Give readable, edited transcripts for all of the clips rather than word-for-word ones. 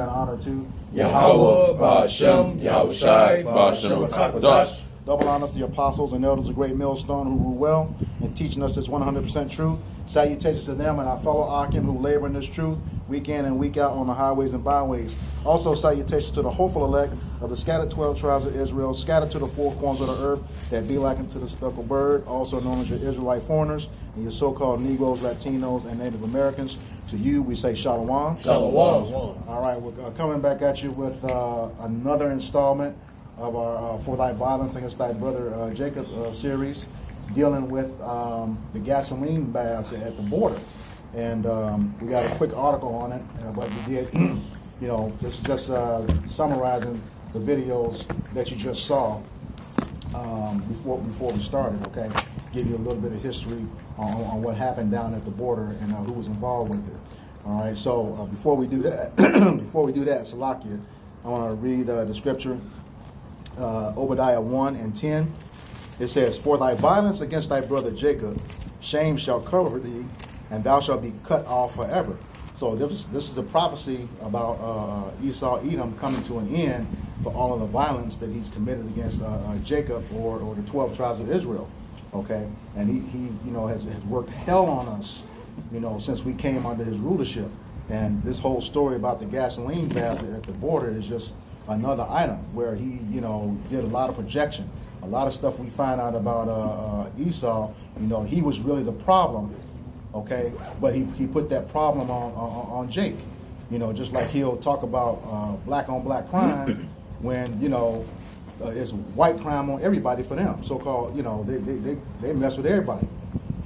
and honor to Yahweh, Ba'ashem, Yahushai, Ba'ashem, Rakakadash. Double honors to the apostles and elders of Great Millstone who rule well in teaching us this 100% truth. Salutations to them and our fellow Akim who labor in this truth week in and week out on the highways and byways. Also salutations to the hopeful elect of the scattered 12 tribes of Israel, scattered to the four corners of the earth, that be like unto the speckled bird, also known as your Israelite foreigners and your so-called Negroes, Latinos, and Native Americans. To you, we say Shalom. Shalom. All right, we're coming back at you with another installment of our For Thy Violence Against Thy Brother Jacob series, dealing with the gasoline baths at the border. And we got a quick article on it, but we did, this is just summarizing the videos that you just saw before we started, okay? Give you a little bit of history on what happened down at the border and who was involved with it. All right, so before we do that, Salakia, I want to read the scripture, Obadiah 1 and 10. It says, "For thy violence against thy brother Jacob, shame shall cover thee, and thou shalt be cut off forever." So this is the prophecy about Esau, Edom coming to an end for all of the violence that he's committed against Jacob or the 12 tribes of Israel. Okay, and he has worked hell on us, since we came under his rulership. And this whole story about the gasoline baths at the border is just another item where he, did a lot of projection. A lot of stuff we find out about Esau, he was really the problem, okay? But he put that problem on Jake, just like he'll talk about black on black crime when, it's white crime on everybody for them. So-called, they mess with everybody.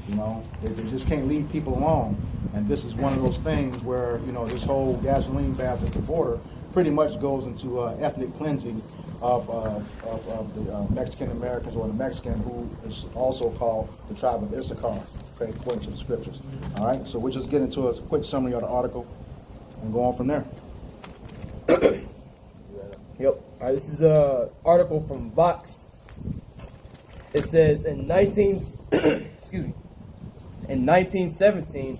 They just can't leave people alone. And this is one of those things where, this whole gasoline baths at the border pretty much goes into ethnic cleansing of the Mexican Americans, or the Mexican who is also called the tribe of Issachar, okay, according to the scriptures. All right, so we'll just get into a quick summary of the article and go on from there. Yep. All right, this is an article from Vox. It says in 1917,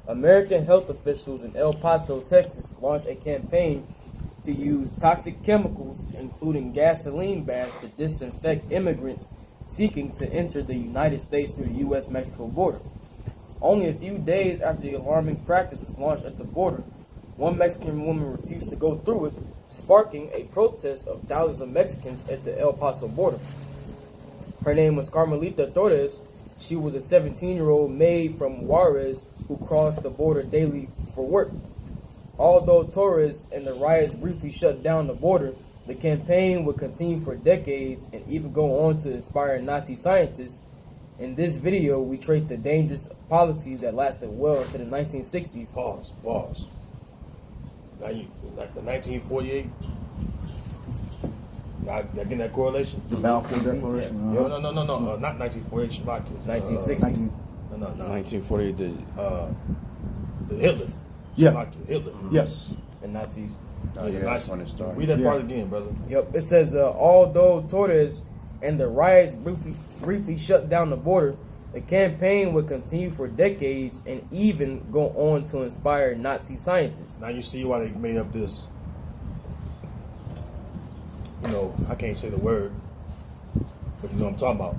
American health officials in El Paso, Texas, launched a campaign to use toxic chemicals, including gasoline baths, to disinfect immigrants seeking to enter the United States through the U.S.-Mexico border. Only a few days after the alarming practice was launched at the border, one Mexican woman refused to go through it, sparking a protest of thousands of Mexicans at the El Paso border. Her name was Carmelita Torres. She was a 17-year-old maid from Juarez who crossed the border daily for work. Although Torres and the riots briefly shut down the border, the campaign would continue for decades and even go on to inspire Nazi scientists. In this video, we trace the dangerous policies that lasted well into the 1960s. Pause. Now the 1948. Y'all getting that correlation? The Balfour Declaration? No, not 1948, Slovakia. 1960s. No. 1948, the Hitler. Yeah. Slovakia, Hitler. Yes. The Nazis. Yeah, the Nazis. when it started. Read that Yeah. part again, brother. Yep. It says, although Torres and the riots briefly shut down the border, the campaign would continue for decades and even go on to inspire Nazi scientists. Now you see why they made up this, I can't say the word, but you know what I'm talking about.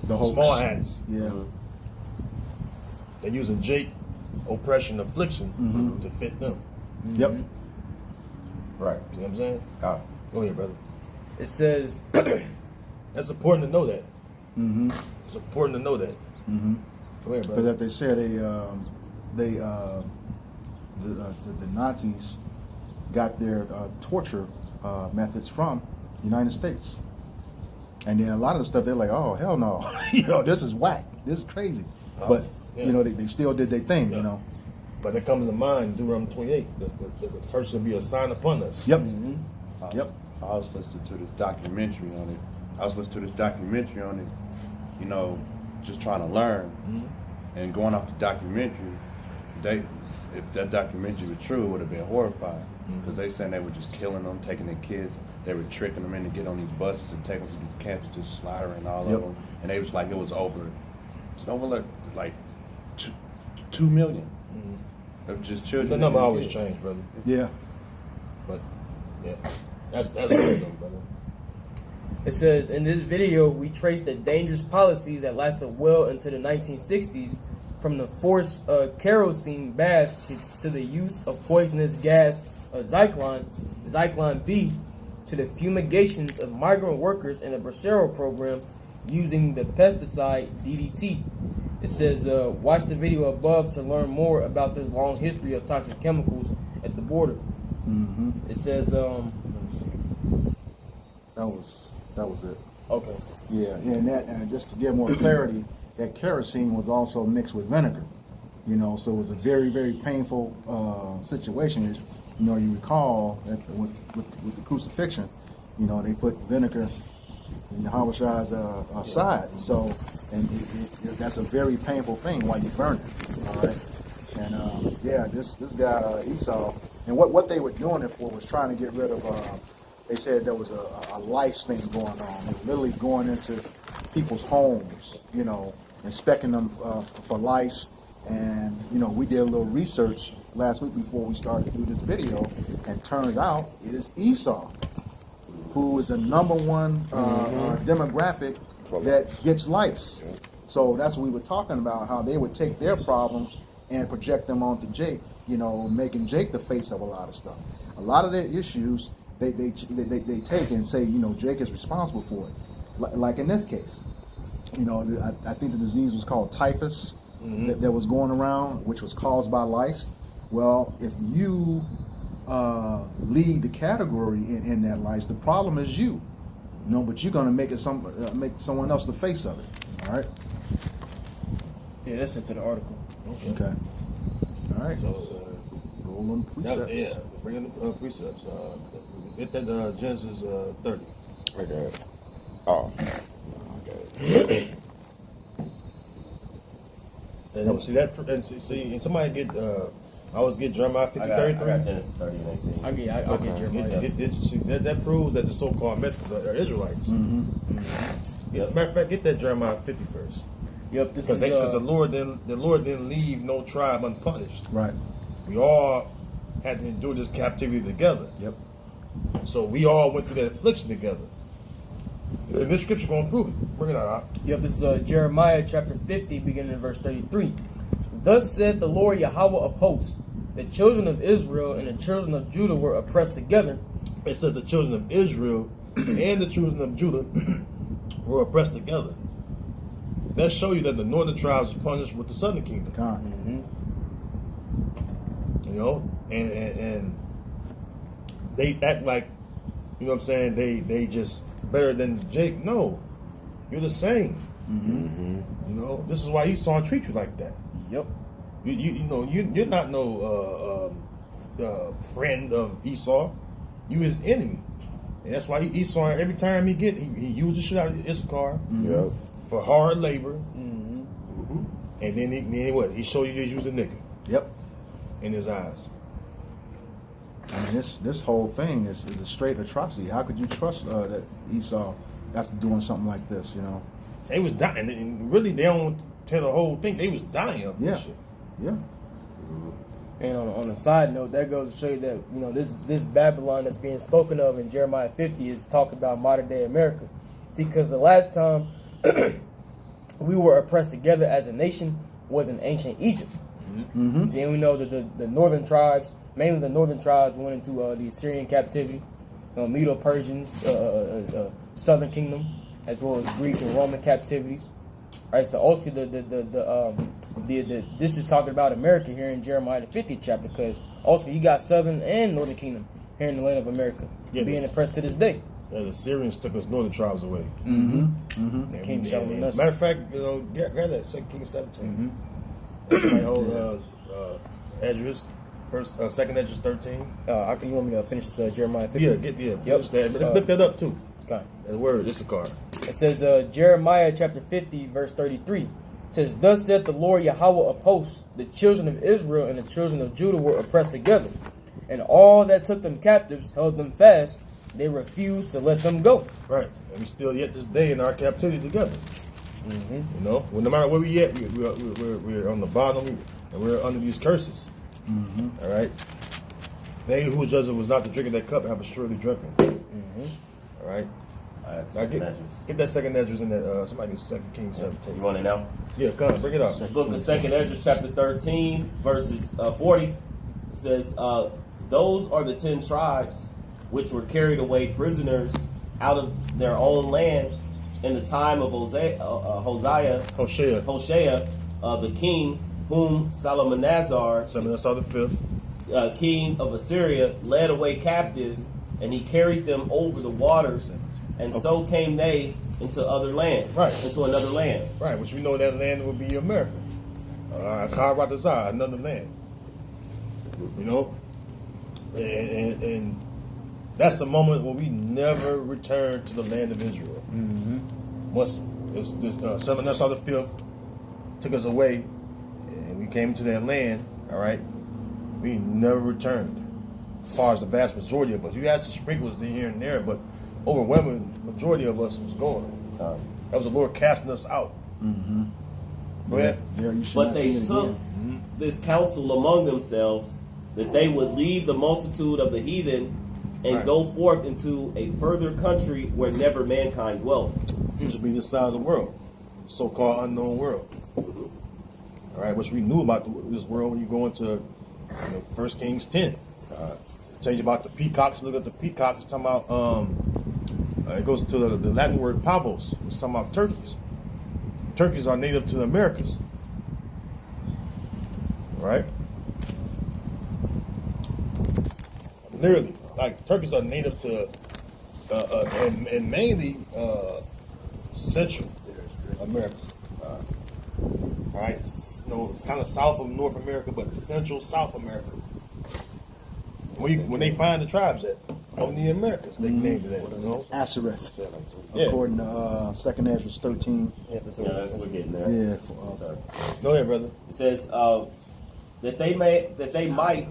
The hoax. Small hats. Yeah. They're using Jake, oppression, affliction, to fit them. Yep. Right. You know what I'm saying? God. Go ahead, brother. It says, That's important to know that. Mm-hmm. It's important to know that. Mm-hmm. Go ahead, Because brother. that they said the Nazis got their torture methods from the United States, and then a lot of the stuff they're like, oh hell no, this is whack, this is crazy, but yeah. they still did their thing, Yeah. But that comes to mind, Deuteronomy 28. The curse will be a sign upon us. Yep. Yep. I was listening to this documentary on it. Just trying to learn. And going off the documentary, if that documentary was true, it would have been horrifying. Because they saying they were just killing them, taking their kids. They were tricking them in to get on these buses and take them to these camps, just slaughtering all Yep. of them. And they was like, it was over like 2 million of just children. The number always changed, brother. Yeah. But yeah, that's good though, brother. It says, in this video, we trace the dangerous policies that lasted well into the 1960s, from the forced kerosene baths to the use of poisonous gas Zyklon B, to the fumigations of migrant workers in the Bracero program using the pesticide DDT. It says, watch the video above to learn more about this long history of toxic chemicals at the border. Mm-hmm. It says, let me see. That was it. Okay. Yeah, and that, and just to give more clarity, that kerosene was also mixed with vinegar. You know, so it was a very, very painful situation. As, you know, you recall that with the crucifixion, you know, they put vinegar in Yahweh Shai's side. So, and that's a very painful thing while you burn it. All right. And yeah, this guy Esau, and what they were doing it for was trying to get rid of. They said there was a lice thing going on. They were literally going into people's homes, you know, inspecting them for lice. And, you know, we did a little research last week before we started to do this video, and turns out it is Esau, who is the number one demographic that gets lice. So that's what we were talking about, how they would take their problems and project them onto Jake, you know, making Jake the face of a lot of stuff. A lot of their issues, they take and say, you know, Jake is responsible for it. Like in this case, you know, I think the disease was called typhus that was going around, which was caused by lice. Well, if you lead the category in that lice, the problem is you. No, but you're gonna make it make someone else the face of it. All right. Yeah, that's into the article. Okay. All right. So, roll on precepts. yeah, bring in the precepts. Get that Genesis 30. I got it. Oh. Okay. And see that, and somebody get. I always get Jeremiah 50, I got 33. Genesis 30 and 18. I'll get Jeremiah. See, that proves that the so-called Mexicans are Israelites. Yeah, matter of fact, get that Jeremiah 50 first. Yep, this is Because the Lord didn't leave no tribe unpunished. Right. We all had to endure this captivity together. Yep. So we all went through that affliction together. And this scripture going to prove it. Bring it out. Yep, this is Jeremiah chapter 50, beginning in verse 33. Thus said the Lord Yahweh of hosts, the children of Israel and the children of Judah were oppressed together. It says the children of Israel and the children of Judah were oppressed together. That show you that the northern tribes are punished with the southern kingdom. You know, and they act like, you know what I'm saying, they just better than Jake. No, you're the same. You know, this is why Esau treat you like that. Yep. You know, you're not no friend of Esau. You his enemy. And that's why Esau, every time he uses shit out of Issachar Yep. for hard labor. And then he show you he's using nigga Yep. in his eyes. I mean, this whole thing is a straight atrocity. How could you trust that Esau after doing something like this? You know. They was dying, and really they don't tell the whole thing. They was dying of this shit. Yeah. And on a side note, that goes to show you that, you know, this Babylon that's being spoken of in Jeremiah 50 is talking about modern day America. See, because the last time we were oppressed together as a nation was in ancient Egypt. See, and we know that the northern tribes, mainly the northern tribes, went into the Assyrian captivity, Medo-Persians, southern kingdom, as well as Greek and Roman captivities. Right, so also this is talking about America here in Jeremiah the 50th chapter, because also you got southern and northern kingdom here in the land of America being oppressed to this day. Yeah, the Syrians took us northern tribes away. King Shalmaneser. Matter of fact, you know, grab that 2 Kings 17. That's my old Esdras, second Esdras 13. You want me to finish Jeremiah 50? Yeah, finish that. Look that up too. Okay. The word Issachar. It says Jeremiah chapter 50 verse 33. It says, thus said the Lord Yahweh of hosts, the children of Israel and the children of Judah were oppressed together, and all that took them captives held them fast. They refused to let them go. Right, and we still yet this day in our captivity together. You know, well, no matter where we at, we're on the bottom, and we're under these curses. All right. They who judge was not to drink of that cup have assuredly drunken. All right. Now get that second Esdras in that. Somebody get 2 Kings 17. You want it now? Yeah, come on, bring it up. Book of 2nd Esdras, chapter 13, verses 40. It says, those are the 10 tribes which were carried away prisoners out of their own land in the time of Hoshea, the king, whom Salmanasar the fifth, king of Assyria, led away captive, and he carried them over the waters, and so came they into other land, into another land. Right, which we know that land would be America. Karatazar, another land. You know? And that's the moment when we never return to the land of Israel. Once Salmanasar the fifth took us away, and we came to that land, all right, we never returned. As far as the vast majority of us. You had some sprinkles here and there, but overwhelming majority of us was gone. That was the Lord casting us out. Go ahead. But they took this counsel among themselves that they would leave the multitude of the heathen and go forth into a further country where never mankind dwelt. This would be this side of the world, so-called unknown world. All right, which we knew about this world when you go into 1 Kings 10. Tell you about the peacocks. Look at the peacocks. It's talking about it goes to the Latin word pavos. It's talking about turkeys. Turkeys are native to the Americas. Right? Literally, like turkeys are native to and mainly Central America. Right? It's kind of south of North America, but Central South America. When they find the tribes at on the Americas, they named it that. You know? Ashereth, Yeah. according to 2nd Esdras 13. Yeah, that's what we're getting there. Yeah. Go ahead, brother. It says that they might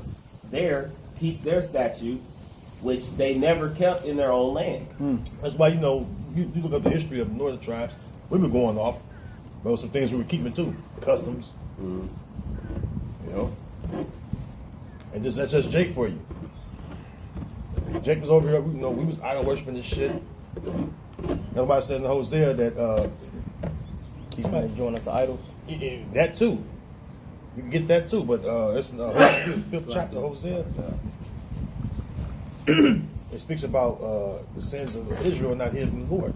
there keep their statutes, which they never kept in their own land. That's why you look up the history of the northern tribes. We were going off, but there were some things we were keeping too, customs. You know, and that's just Jake for you. Jake was over here. We was idol worshiping this shit. Nobody says in Hosea that He's trying to join us to idols. that too. You can get that too, but it's in the 5th chapter of Hosea. It speaks about the sins of Israel not hid from the Lord.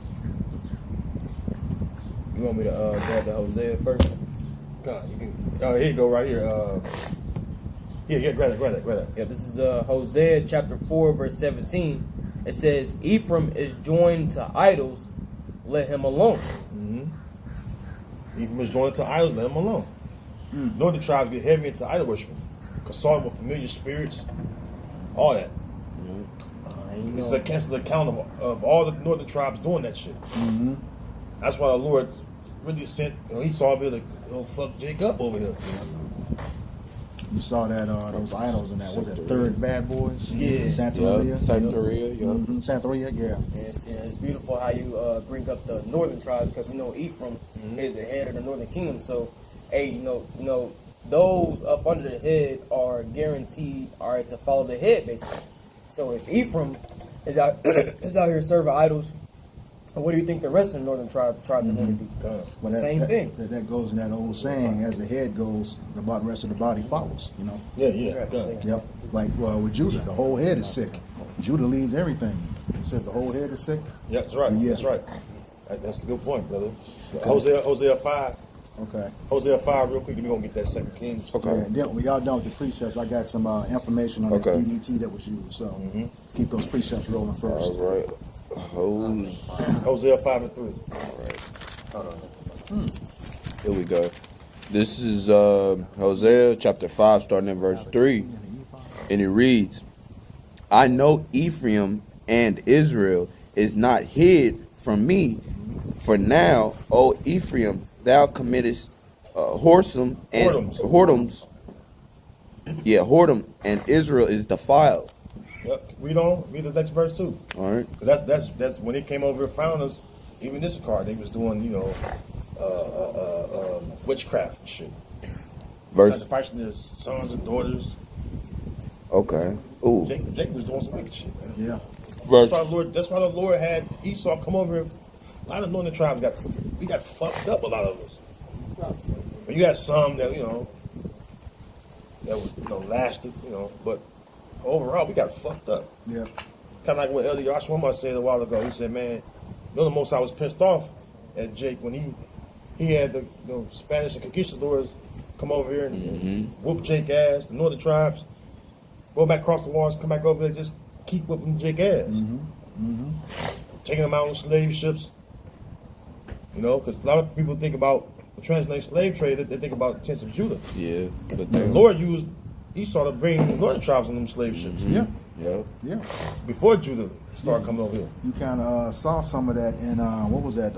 You want me to grab the Hosea first? God, you can. Here you go, right here. Grab that. Yeah, this is Hosea chapter 4, verse 17. It says, Ephraim is joined to idols, let him alone. Ephraim is joined to idols, let him alone. Northern tribes get heavy into idol worship, consorting with familiar spirits, all that. It's a cancel account of all the northern tribes doing that shit. That's why the Lord really sent. He saw a bit of fuck Jacob over here. You saw that those idols in that. Was it Third Bad Boys? Yeah. Santeria. Santeria, yeah. It's beautiful how you bring up the northern tribes, because we know Ephraim is the head of the northern kingdom. So, hey, those up under the head are guaranteed to follow the head, basically. So if Ephraim is out here serving idols, what do you think the rest of the northern tribes are going to do? Well, Same thing. That goes in that old saying: as the head goes, the rest of the body follows. You know. Yeah. Yep. Like with Judah, the whole head is sick. Judah leads everything. It says the whole head is sick. Yeah, that's right. Yeah. That's right. That's a good point, brother. Hosea 5. Okay. Hosea 5, real quick. Then we're gonna get that 2 Kings. Okay. Yeah, then we all done with the precepts. I got some information on Okay. the DDT that was used. So let's keep those precepts rolling first. All right. Hosea 5 and 3. All right. Here we go. This is Hosea chapter 5, starting in verse 3. And it reads, I know Ephraim and Israel is not hid from me. For now, O Ephraim, thou committest whoredoms. Yeah, whoredom, and Israel is defiled. Yep. Read the next verse too. All right. That's when they came over and found us. Even this card, they was doing witchcraft and shit. Verse Sacrificing their sons and daughters. Okay. Ooh. Jacob was doing some wicked shit, man. Yeah. Verse. That's why the Lord had Esau come over here. A lot of northern tribes got fucked up. A lot of us. But you got some that that was lasted, but overall we got fucked up. Yeah. Kind of like what Elder Yashua said a while ago. He said, "Man, the most I was pissed off at Jake when he had the Spanish and conquistadors come over here and whoop Jake ass. The northern tribes go back across the waters, come back over there, just keep whooping Jake ass, taking them out on slave ships. Because a lot of people think about the transatlantic slave trade. They think about the tents of Judah. Yeah. But The Lord used Esau to bring the northern tribes on them slave ships. Yeah. Yeah. Yeah. Before Judah started coming over here. You kind of saw some of that in what was that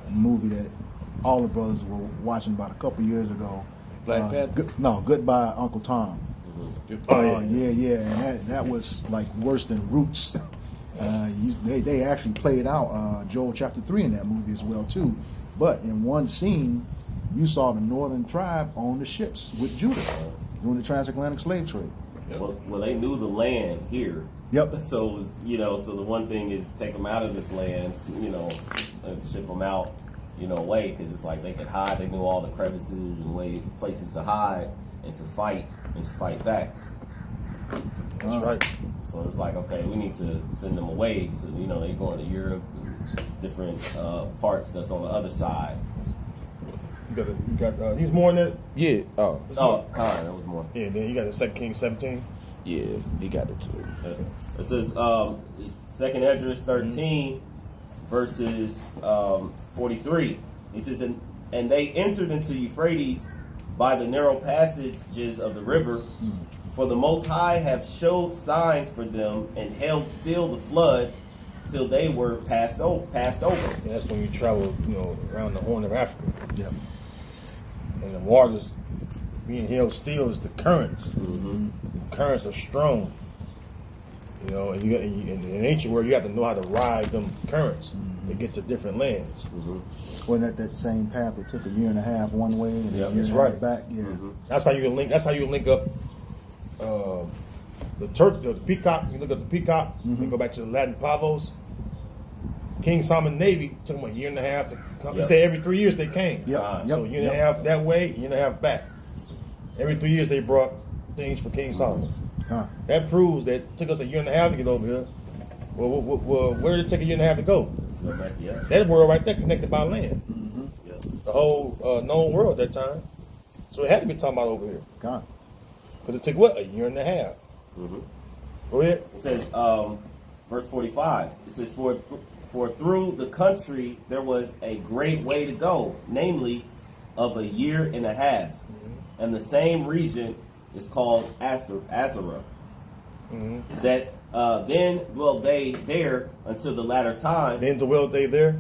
movie that all the brothers were watching about a couple years ago? Black Panther? Goodbye Uncle Tom. Oh, Yeah, and that was like worse than Roots. They actually played out Joel chapter 3 in that movie as well too. But in one scene, you saw the northern tribe on the ships with Judah during the transatlantic slave trade. Well, they knew the land here. Yep. So it was, so the one thing is take them out of this land, and ship them out, away, because it's like they could hide. They knew all the crevices and places to hide and to fight back. That's right. So it's like, okay, we need to send them away. So they going to Europe, and different parts that's on the other side. You got he's more than that. Yeah. Oh. Oh, Khan, that was more. Yeah, then you got the 2 Kings 17. Yeah. He got it too. It says 2nd Esdras 13 verses 43. It says, and they entered into Euphrates by the narrow passages of the river, for the Most High have showed signs for them and held still the flood till they were passed over. And that's when you travel, around the Horn of Africa. Yep. And the waters being held still is the currents. Mm-hmm. The currents are strong. And in ancient world, you have to know how to ride them currents to get to different lands. Mm-hmm. Wasn't that same path that took a year and a half one way and a year that's and a half right. back? Yeah. Mm-hmm. That's how you link up the peacock. You look at the peacock and go back to the Latin pavos. King Solomon Navy took them a year and a half to come. They say every 3 years they came. Yep. So a year and a half that way, a year and a half back. Every 3 years they brought things for King Solomon. That proves that it took us a year and a half to get over here. Well, where did it take a year and a half to go? So That world right there connected by land. yeah. The whole known world at that time. So it had to be talking about over here. God. Because it took a year and a half. Mm-hmm. Go ahead. It says, verse 45, it says, for through the country there was a great way to go, namely of a year and a half. And the same region is called Azarah. That then dwelt they there until the latter time. Then dwelt they there.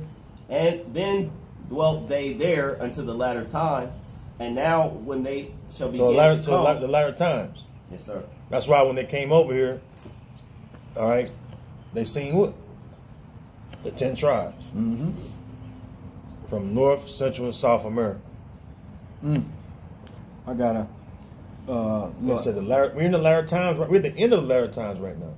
And then dwelt they there until the latter time. And now when they shall begin to come. The latter times. Yes, sir. That's why when they came over here, all right, they seen what? The 10 tribes. From North, Central, and South America. I gotta They look. said we're in the latter times. We're at the end of the latter times right now.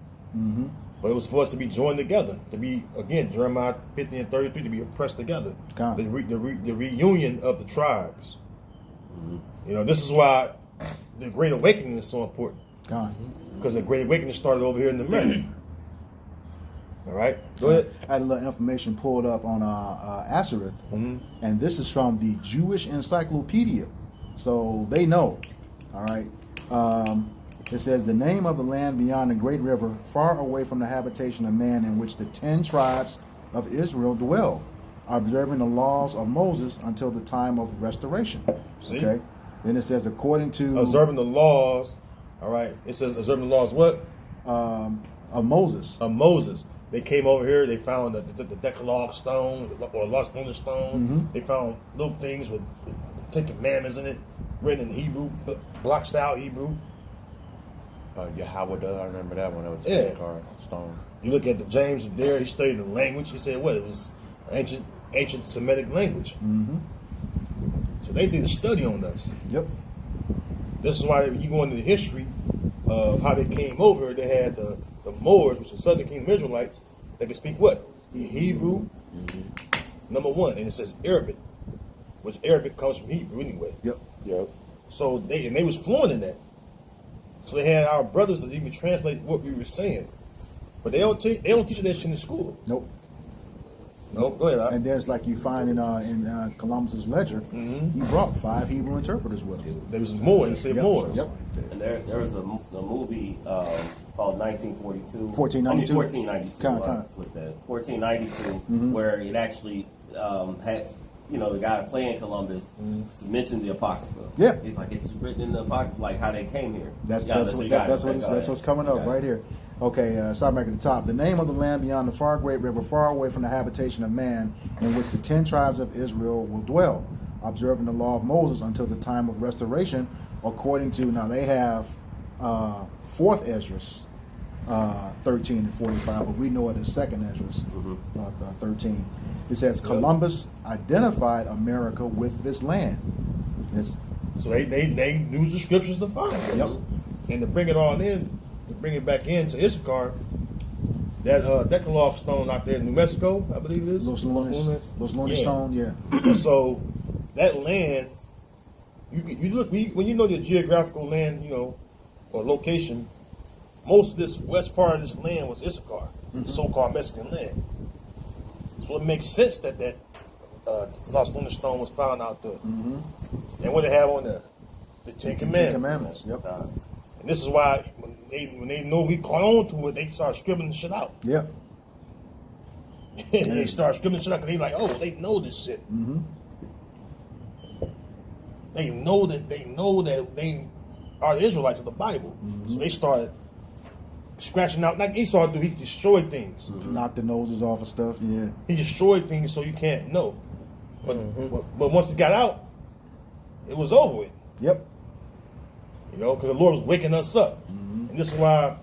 But it was for us to be joined together, to be, again, Jeremiah 50 and 33, to be oppressed together. God. The reunion of the tribes. This is why the Great Awakening is so important. God. Because the Great Awakening started over here in America. All right? Go ahead. I had a little information pulled up on Azareth, and this is from the Jewish Encyclopedia, so they know. All right. It says the name of the land beyond the great river, far away from the habitation of man, in which the 10 tribes of Israel dwell, observing the laws of Moses until the time of restoration. See? Okay. Then it says according to Observing the laws. All right. It says observing the laws what? of Moses. Of Moses. They came over here. They found the Decalogue stone or lost on the stone. They found little things with 10 commandments in it, written in Hebrew, block style Hebrew. Yahweh, I remember that one. That was Yeah. card stone. You look at the James there. He studied the language. He said what? It was ancient Semitic language. So they did a study on us. Yep. This is why you go into the history. how they came over, they had the Moors, which is Southern Kingdom Israelites, that could speak what? Hebrew, number one, and it says Arabic, which Arabic comes from Hebrew anyway. Yep. So they was fluent in that. So they had our brothers that even translate what we were saying, but they don't teach that shit in school. Nope. No, go ahead. And there's like you find in Columbus's ledger, he brought 5 Hebrew interpreters with him. There was more, and say more. Yep. And there was a movie called 1942. 1492? 1492. Kinda. Flip that. 1492, where it actually had, the guy playing Columbus mentioned the Apocrypha. Yeah. He's like, it's written in the Apocrypha, like how they came here. That's That's what's coming up right here. Okay, start back at the top. The name of the land beyond the far great river, far away from the habitation of man, in which the 10 tribes of Israel will dwell, observing the law of Moses until the time of restoration, according to, now they have 4th Esdras, 13 and 45, but we know it as 2nd Esdras, 13. It says Columbus identified America with this land. So they use the scriptures to find it. Yep. And to bring it all in, to bring it back into Issachar, that Decalogue stone out there in New Mexico, I believe it is. Los Lunas Stone, yeah. And so that land, you look when you know your geographical land, or location. Most of this west part of this land was Issachar, so-called Mexican land. So it makes sense that Los Lunas stone was found out there. And what they have on there, the Ten Commandments. Yep. And this is why when they know we caught on to it, they start scribbling shit out. Yep. They start scribbling shit out because they like, oh, they know this shit. They know that they are the Israelites of the Bible. So they started scratching out like Esau do. He destroyed things. Knock the noses off of stuff, yeah. He destroyed things so you can't know. But once it got out, it was over with. Yep. Because the Lord was waking us up. And this is why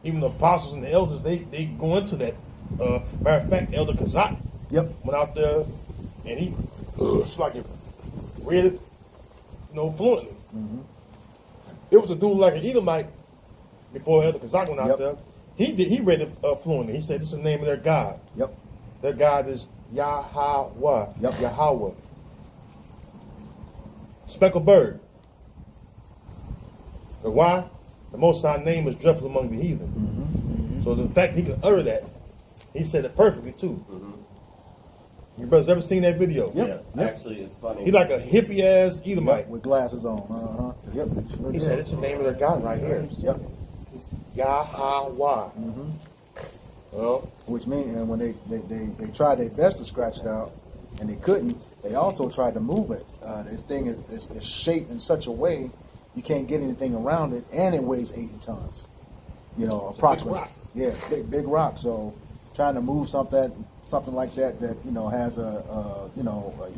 even the apostles and the elders, they go into that. Matter of fact, Elder Kazak went out there and he it's like he read it, fluently. It was a dude like an Edomite before Elder Kazak went out there. He read it fluently. He said this is the name of their God. Yep. Their God is Yahweh. Yahweh. Speckled bird. But why? The Most High name is dreadful among the heathen. So the fact he could utter that, he said it perfectly too. You brothers ever seen that video? Yep. Actually, it's funny. He like a hippie ass Edomite. With glasses on. Yep. He said it's the name of their God right here. Yep. Yahweh. Well, Which means, and when they tried their best to scratch it out, and they couldn't, they also tried to move it. This thing is shaped in such a way you can't get anything around it, and it weighs 80 tons. Approximately. Big rock. Yeah, big rock. So trying to move something like that has a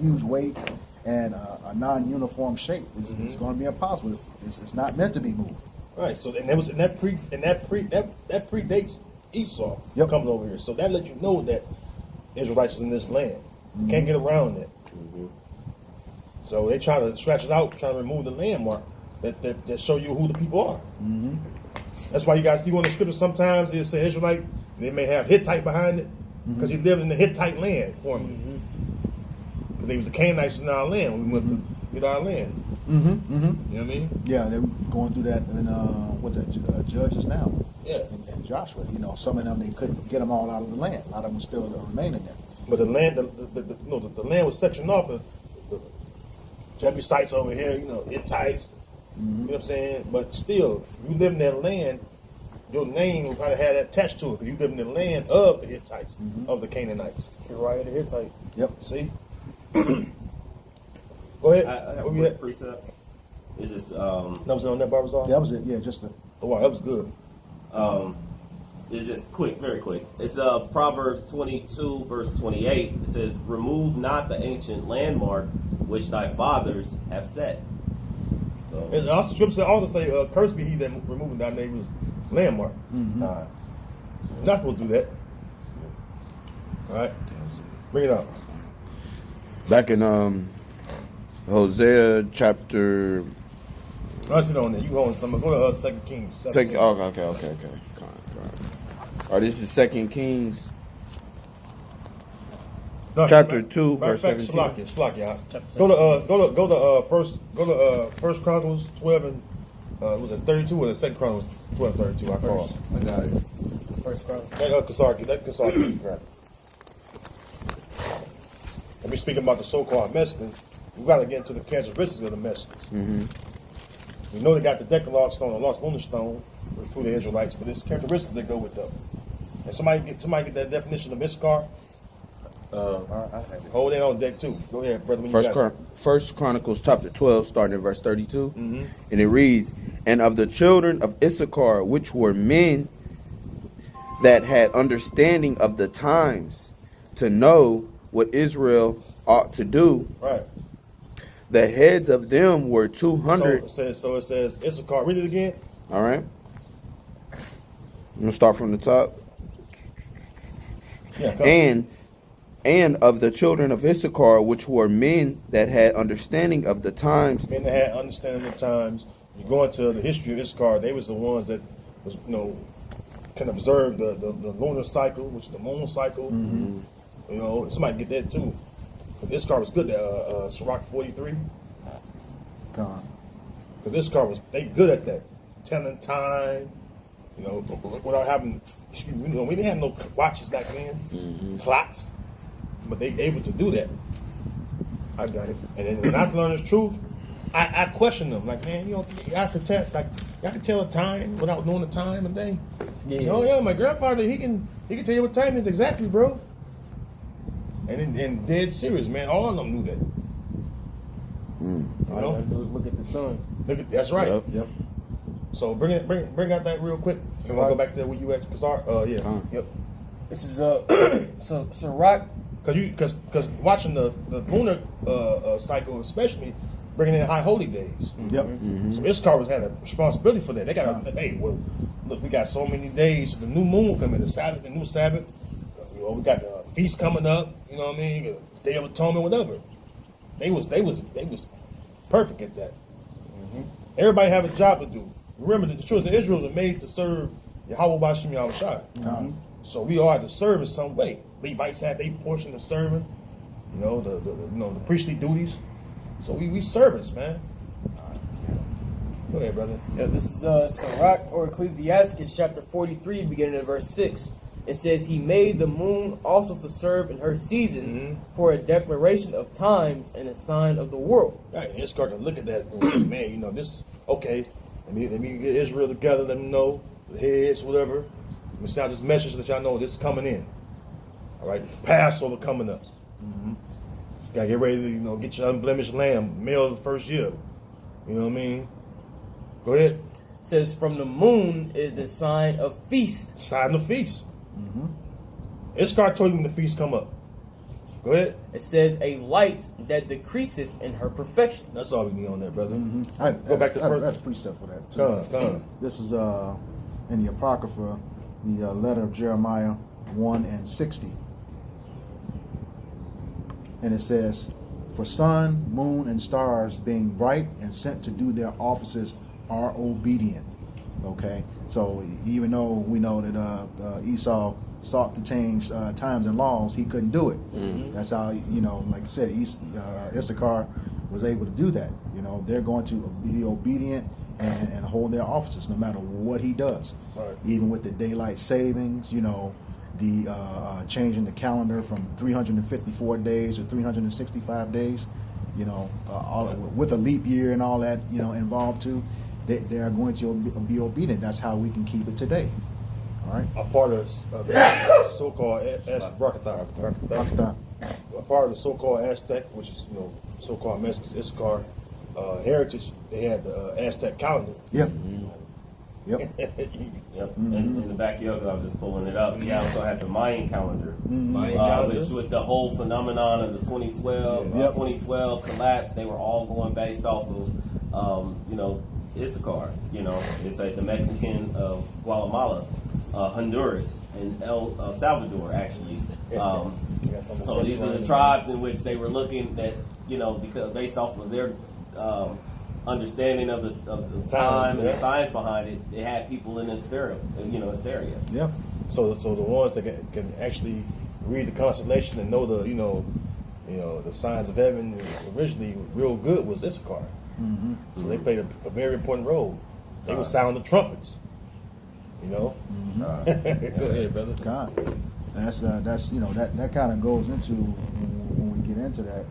huge weight and a non-uniform shape is going to be impossible. It's not meant to be moved. right. So and that predates Esau coming over here. So that lets you know that Israelites is in this land. You can't get around that. So they try to scratch it out, try to remove the landmark that show you who the people are. That's why you go in the scripture sometimes they say Israelite, they may have Hittite behind it because he lived in the Hittite land formerly. Because they was the Canaanites in our land when we went to get our land. You know what I mean? Yeah, they're going through that in Judges now. Yeah. And Joshua, some of them they couldn't get them all out of the land. A lot of them still remaining there. But the land, the land was sectioned off. The Jebusites over here, Hittites. You know what I'm saying? But still, if you live in that land, your name will probably have that attached to it. Because you live in the land of the Hittites, of the Canaanites. Uriah the Hittite. Yep. See? Go ahead. I have What a you quick had? precept. It's just That was on that Barbazar? That was it. Yeah, just Oh, wow, that was good. It's just quick, very quick. It's Proverbs 22, verse 28. It says, "Remove not the ancient landmark which thy fathers have set." So, And also, scripture also say, "Cursed be he that removing thy neighbor's landmark." Not supposed to do that. All right, bring it out. Back in Hosea chapter I sit on there. You go on some. Go to 2 Kings. 17. Second. Oh, okay. Con. Oh, this is 2 Kings. No, Chapter 2, matter of verse fact, 17. Slakia. Chapter Go to First Chronicles 12 and was it 32 or the Second Chronicles 12 and 32? I call. I got it. First Chronicle. Let Kasarki grab it. And we speaking about the so-called Mexicans. We got to get into the characteristics of the Mexicans. We know they got the Decalogue stone, the Lost Lunar stone, through the Israelites, but it's characteristics that go with them. And somebody get that definition of Issachar. Hold that on deck too. Go ahead, brother. When you got it. First Chronicles chapter 12, starting at verse 32. And it reads, "And of the children of Issachar, which were men that had understanding of the times, to know what Israel ought to do, Right. the heads of them were 200." So it says Issachar. Read it again. All right. I'm going to start from the top. Yeah. Come. And of the children of Issachar, which were men that had understanding of the times. Men that had understanding of the times. You go into the history of Issachar, they was the ones that was, can observe the lunar cycle, which is the moon cycle. Somebody get that too. But Issachar was good at Sirach 43. Con. Because Issachar was good at that, telling time. Without having, we didn't have no watches back then, clocks, but they able to do that. I got it. And then when I learned this truth, I question them. Like, man, y'all can tell the time without knowing the time and day. Yeah. So, yeah, my grandfather, he can tell you what time it is exactly, bro. And dead serious, man. All of them knew that. All I gotta do is look at the sun. That's right. Yep. So bring out that real quick. So we'll go back there where you at, Kasar. Yeah. Yep. This is Sirach. Because watching the lunar cycle, especially bringing in high holy days. Yep. So Issachar had a responsibility for that. They got look, we got so many days for the new moon coming, the Sabbath, the new Sabbath. We got the feast coming up. You know what I mean? The Day of Atonement, whatever. They was perfect at that. Everybody have a job to do. Remember, the children of Israel are made to serve Yahweh Bashim Yahushua. So we all have to serve in some way. Levites had their portion of serving, the priestly duties. So we servants, man. Go ahead, brother. Yeah, this is Sirach or Ecclesiastes chapter 43, beginning at verse 6. It says, "He made the moon also to serve in her season for a declaration of times and a sign of the world." Right, and Issachar can look at that and say, man, this, okay, let me get Israel together, let them know, the heads, whatever. Let me send out this message that y'all know this is coming in. All right, Passover coming up. Gotta get ready to, get your unblemished lamb, male of the first year. You know what I mean? Go ahead. It says, "From the moon is the sign of feast." Sign the feast. Issachar told you when the feast come up. Go ahead. It says, "A light that decreaseth in her perfection." That's all we need on that, brother. Go back to I first. had a precept for that too. Come. This is in the Apocrypha, the letter of Jeremiah 1:60. And it says, "For sun, moon, and stars being bright and sent to do their offices are obedient." Okay, so even though we know that Esau sought to change times and laws, he couldn't do it. That's how, like I said, Issachar was able to do that. They're going to be obedient and hold their offices no matter what he does. Right. Even with the daylight savings, the changing the calendar from 354 days to 365 days, with a leap year and all that, involved too. They are going to be obedient. That's how we can keep it today. All right. A part of the so-called Rakatha. A part of the so-called Aztec, which is so-called Mexican Issachar heritage, they had the Aztec calendar. Yep. Yep. Yep. In the backyard, I was just pulling it up. He also had the Mayan calendar, Mayan calendar, which was the whole phenomenon of the 2012 2012 collapse. They were all going based off of Issachar. It's like the Mexican of Guatemala, Honduras, and El Salvador actually. So these are the tribes in which they were looking at, because based off of their understanding of the time and the science behind it, it had people in hysteria. Yep. So the ones that can actually read the constellation and know the signs of heaven originally real good was Issachar. Mm-hmm. So they played a very important role. They would sound the trumpets. Mm-hmm. Go ahead, brother. God, that's that kind of goes into when we get into that.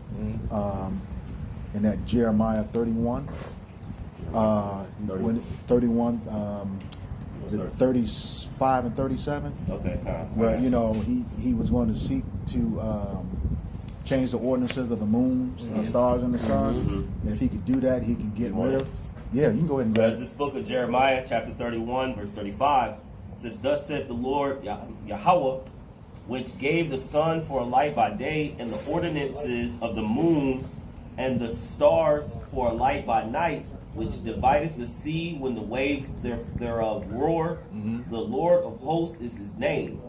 In that Jeremiah 31, 31, is it 35 and 37? Okay. Where he was going to seek to change the ordinances of the moon, stars, and the sun. And if he could do that, he can get rid of. Yeah, you can go ahead and read This book of Jeremiah, chapter 31, verse 35, says, "Thus said the Lord Yahweh, which gave the sun for a light by day, and the ordinances of the moon and the stars for a light by night, which divideth the sea when the waves thereof roar. The Lord of hosts is his name.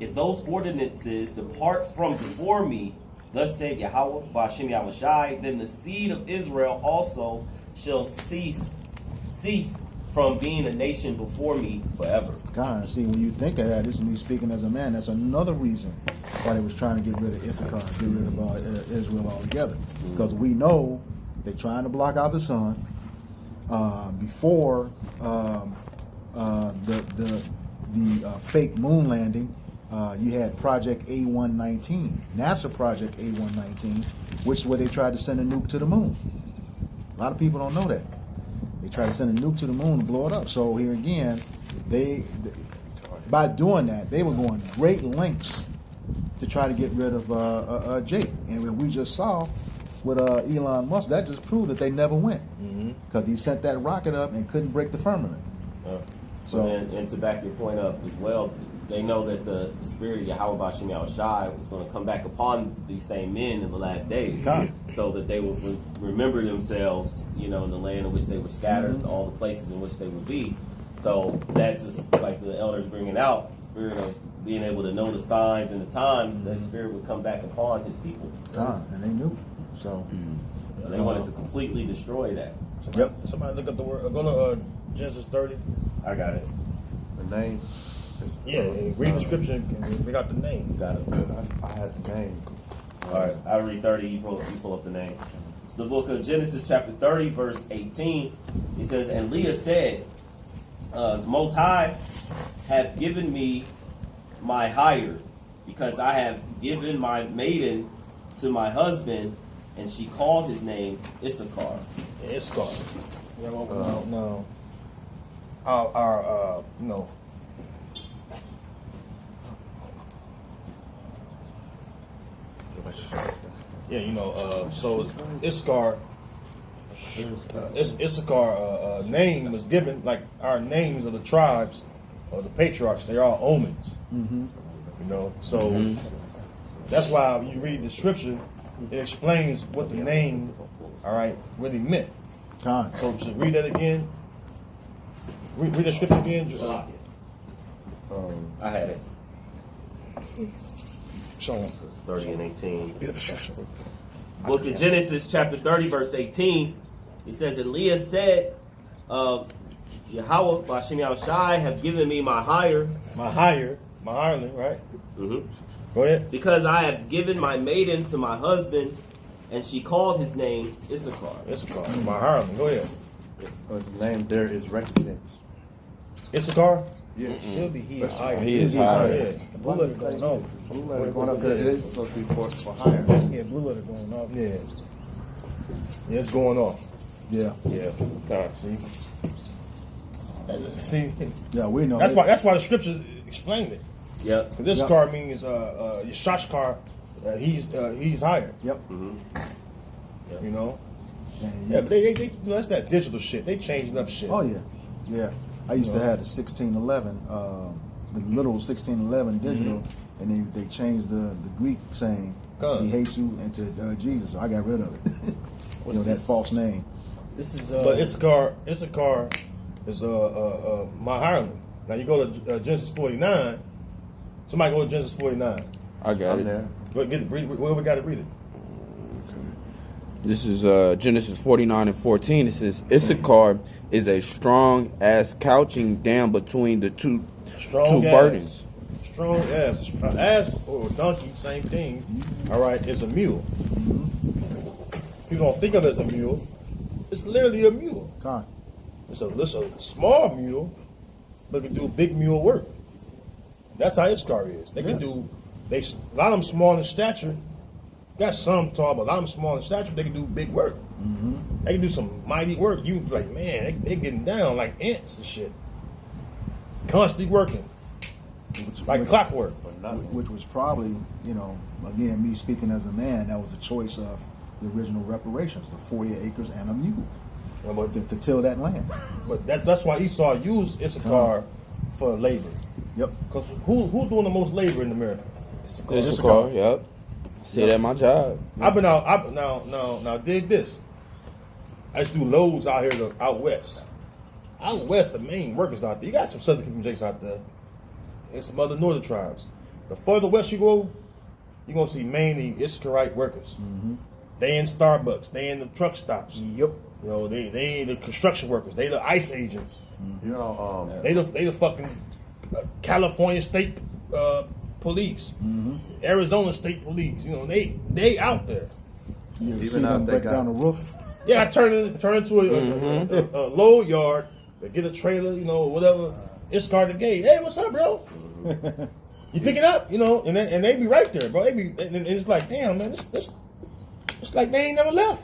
If those ordinances depart from before me, thus said Yahweh, Ba'ashem Yahushai, then the seed of Israel also shall cease from being a nation before me forever." God, see, when you think of that, this is me speaking as a man. That's another reason why they was trying to get rid of Issachar, get rid of Israel altogether. Because we know they're trying to block out the sun before the fake moon landing. You had Project A119, NASA Project A119, which is where they tried to send a nuke to the moon. A lot of people don't know that. They tried to send a nuke to the moon to blow it up. So here again, by doing that, they were going great lengths to try to get rid of Jake. And we just saw with Elon Musk, that just proved that they never went. Because he sent that rocket up and couldn't break the firmament. And to back your point up as well, they know that the spirit of Yahweh Ba'ashem Yahushai was going to come back upon these same men in the last days, so that they will remember themselves, in the land in which they were scattered, all the places in which they would be. So that's just like the elders bringing out, the spirit of being able to know the signs and the times. That spirit would come back upon his people. And they knew. So they wanted to completely destroy that. Somebody look up the word. Go to Genesis 30. I got it. The name. Yeah, read the scripture and we got the name. Got it. I had the name. All right, I'll read 30. You pull up the name. It's the book of Genesis, chapter 30, verse 18. It says, "And Leah said, the Most High have given me my hire, because I have given my maiden to my husband, and she called his name Issachar." Yeah, Issachar. No. Our so Issachar, Issachar name was given, like our names of the tribes or the patriarchs. They're all omens. So that's why when you read the scripture, it explains what the name, really meant. So just read that again. Read the scripture again. I had it. Show 'em. 30 and 18. Book of Genesis, chapter 30, verse 18. It says, "And Leah said, Yahweh, Ba'ashem Yahushai, have given me my hire." My hireling, right? Go ahead. "Because I have given my maiden to my husband, and she called his name Issachar." Issachar, my hireling. Go ahead. The name there is recompense. Issachar? Yeah. It should be he is higher. He is higher. The blue letter going off. Blue letter going up there. It is supposed to be for higher. Yeah, blue letter going off. Yeah, it's going off. yeah, See, yeah, we know. that's why the scriptures explained it. Yep. This car means Yeshashkar, he's higher. Yep. Yeah, but they that's that digital shit. They changing up shit. Oh yeah. I used to have the 1611, the literal 1611 digital, and then they changed the Greek saying Jesu into Jesus. So I got rid of it. That false name. This is But Issachar is my hireling. Now you go to Genesis 49. Somebody go to Genesis 49. I got it. There. Whoever got to read it. This is Genesis 49:14. It says, Issachar is a strong ass couching down between the two Strong ass. burdens. Strong ass. Ass or donkey, same thing. All right, it's a mule. People don't think of it as a mule. It's literally a mule. Con. It's a small mule, but can do big mule work. That's how Issachar is. They can do. A lot of them small in stature. Got some tall, but a lot of them small in stature. They can do big work. They can do some mighty work. You like, man, they getting down like ants and shit. Constantly working, like clockwork. Which was probably, again, me speaking as a man, that was a choice of the original reparations, the 40 acres and a mule to till that land. But that's why Esau used Issachar for labor. Yep. Because who doing the most labor in America? Issachar, yep. See that my job. I've been now dig this. I just do loads out here out west. Out west, the main workers out there. You got some Southern Kingdom Jakes out there, and some other northern tribes. The further west you go, you're gonna see mainly Issacharite workers. They in Starbucks, they in the truck stops. Yep. They in the construction workers. They the ICE agents. You know, They the fucking California State Police, Arizona State Police. They out there. You ever Even see out them they break got- down the roof? Yeah, I turn into a load yard to get a trailer, whatever. Issachar the gate. Hey, what's up, bro? You pick it up, and they be right there, bro. They be, and it's like, damn, man, it's like they ain't never left.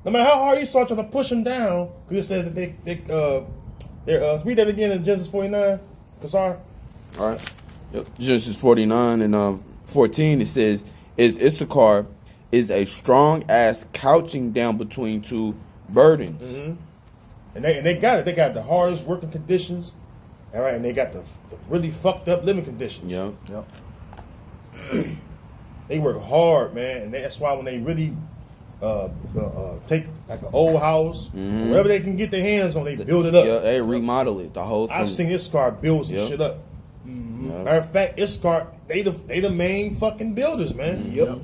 No matter how hard you start trying to push them down, because it says that they're read that again in Genesis 49, Kassar. All right. Yep. Genesis 49 and 14, it says, is Issachar is a strong ass couching down between two burdens. And they got it. They got the hardest working conditions, all right, and they got the really fucked up living conditions. Yep. Yep. They work hard, man, and that's why when they really take like an old house, whatever they can get their hands on, they build it up. Yeah, they remodel it, the whole thing. I've seen Issachar build some Yep. shit up. Yep. Matter of fact, Issachar, they the main fucking builders, man. Yep.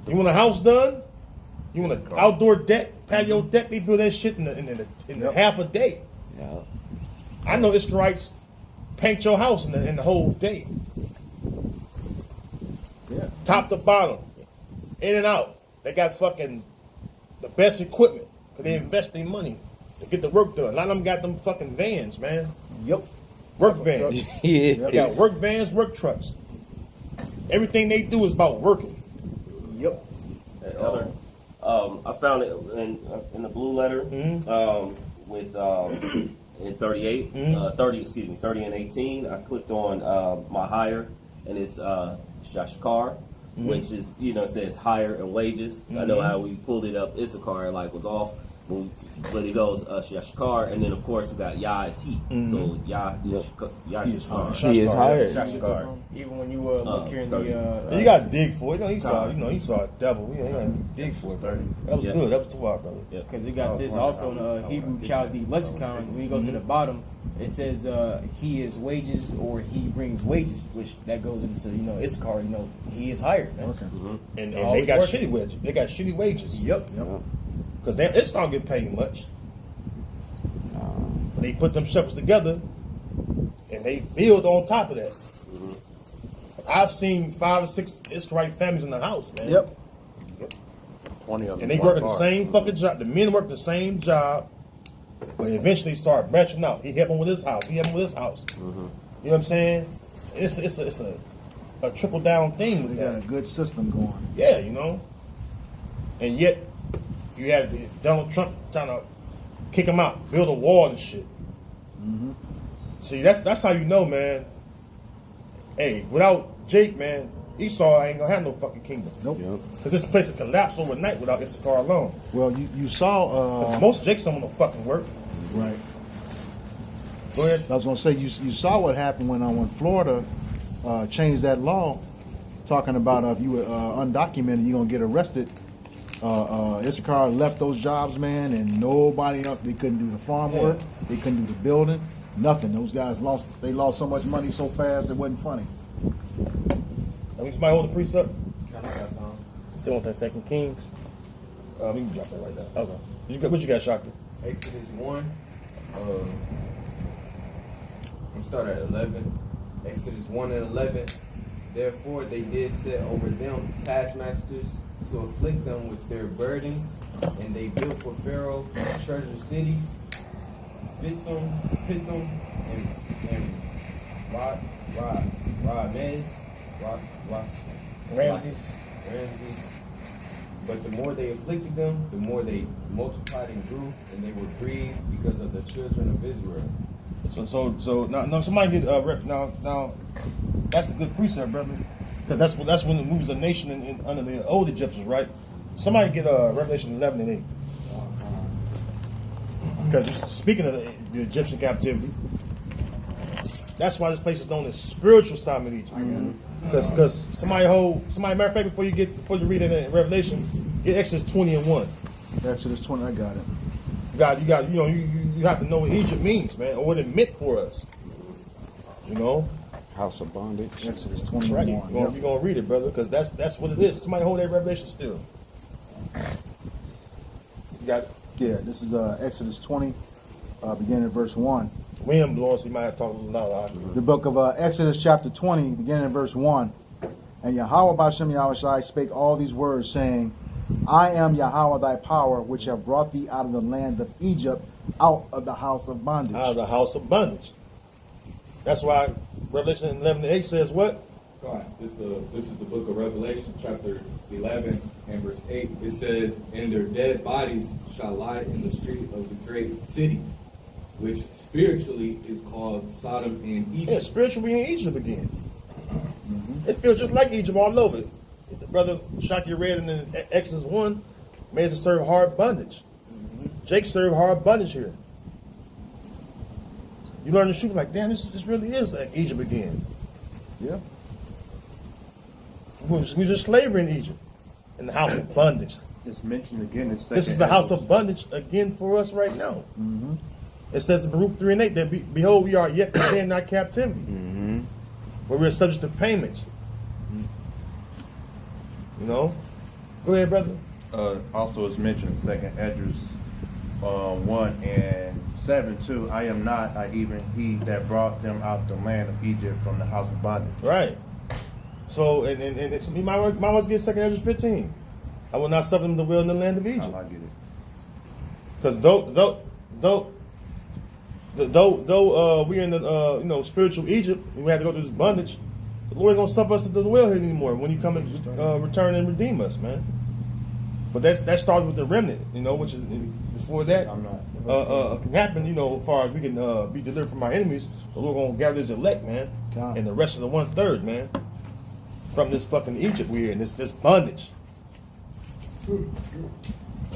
You want a house done? You want an outdoor deck, patio deck? They build that shit in half a day. Yeah. I know Issacharites paint your house in the whole day, Yeah. top to bottom, in and out. They got fucking the best equipment because they invest their money to get the work done. A lot of them got them fucking vans, man. Yep. Work vans. Yeah. They got work vans, work trucks. Everything they do is about working. Yep. And other, I found it in the blue letter with in 38, 30 and 18. I clicked on my hire, and it's Shashkar, which is it says hire and wages. I know how we pulled it up. Issachar was off. But it goes Shashkar, and then of course we got Yah is he. So Yah is Shashkar. He is hired. Shashkar. Even when you look here in the You got to dig for it. He saw a devil. You got to dig for it. That was Yeah. good. That was too hard, brother. because it got this also in the Hebrew Chaldee lexicon. When you go to the bottom, it says he is wages or he brings wages, which that goes into Issachar. He is hired. Man. Okay. And they Always got working. shitty wages. They got shitty wages. Yep. Because it's not get paid much. But they put them shucks together and they build on top of that. I've seen 5 or 6 Issacharite families in the house, man. Yep. 20 of them. And they work at the same fucking job. The men work the same job, but eventually start branching out. He help him with his house. He help him with his house. You know what I'm saying? It's a triple down thing with They got that. a good system going. Yeah, And yet, you had Donald Trump trying to kick him out, build a wall and shit. See, that's how you know, man. Hey, without Jake, man, Esau ain't gonna have no fucking kingdom. Nope. Because this place would collapse overnight without Issachar alone. Well, you saw Most Jakes don't want to fucking work. right. Go ahead. I was gonna say you saw what happened when Florida changed that law, talking about if you were undocumented, you're gonna get arrested. Issachar left those jobs, man, and nobody else. They couldn't do the farm work. They couldn't do the building. Nothing. Those guys lost so much money so fast it wasn't funny. I mean, somebody hold the priest up. Still want that Second Kings. We can drop that right now. Okay. What you got, Shaka? Exodus 1. We start at 11. Exodus 1 and 11. Therefore they did set over them taskmasters to afflict them with their burdens, and they built for Pharaoh treasure cities, Pithom, and Ramses. But the more they afflicted them, the more they multiplied and grew, and they were grieved because of the children of Israel. So now somebody get now that's a good precept, brother. Because that's when we was a nation under the old Egyptians, right? Somebody get Revelation 11 and 8. Because speaking of the Egyptian captivity, that's why this place is known as spiritual Simon Egypt. Because somebody matter of fact, before you read it in Revelation, get Exodus 20 and 1. Exodus 20, I got it. You have to know what Egypt means, man, or what it meant for us. You know? House of bondage. Exodus That's 21. right. Yep. You're gonna read it, brother, because that's what it is. Somebody hold that Revelation still. You got it. Yeah, this is Exodus 20, beginning at verse 1. Wind blowing, so you might have to talk a little louder. The book of Exodus chapter 20, beginning at verse 1. And Yahweh Bashem Yahushai spake all these words, saying, I am Yahweh thy power, which have brought thee out of the land of Egypt, out of the house of bondage. Out of the house of bondage. That's why Revelation 11 and 8 says what? God, this is the book of Revelation, chapter 11 and verse 8. It says, and their dead bodies shall lie in the street of the great city, which spiritually is called Sodom and Egypt. Yeah, spiritually in Egypt again. It feels just like Egypt all over. Brother Shaki read in the Exodus 1, made to serve hard bondage. Jake served hard bondage here. You learn the truth, like, damn, this really is like Egypt again. Yeah. We just slavery in Egypt, in the house of bondage. It's mentioned again. This is the house of bondage again for us right now. It says in Baruch 3 and 8 that behold, we are yet in our captivity, where we are subject to payments. You know, go ahead, brother. Also, it's mentioned in 2nd Esdras 1 and 7 too. I am not, I even he that brought them out the land of Egypt from the house of bondage. Right. So, and it's, you might want to get 2nd Esdras 15. I will not suffer them to dwell in the land of Egypt. I get it. Because though we're in the spiritual Egypt, and we had to go through this bondage, the Lord ain't gonna suffer us to dwell here anymore when He come and return and redeem us, man. But that starts with the remnant, which is before that can happen. As far as we can be delivered from our enemies, the Lord gonna gather His elect, man, and the rest of the 1/3, man, from this fucking Egypt we're in, this bondage.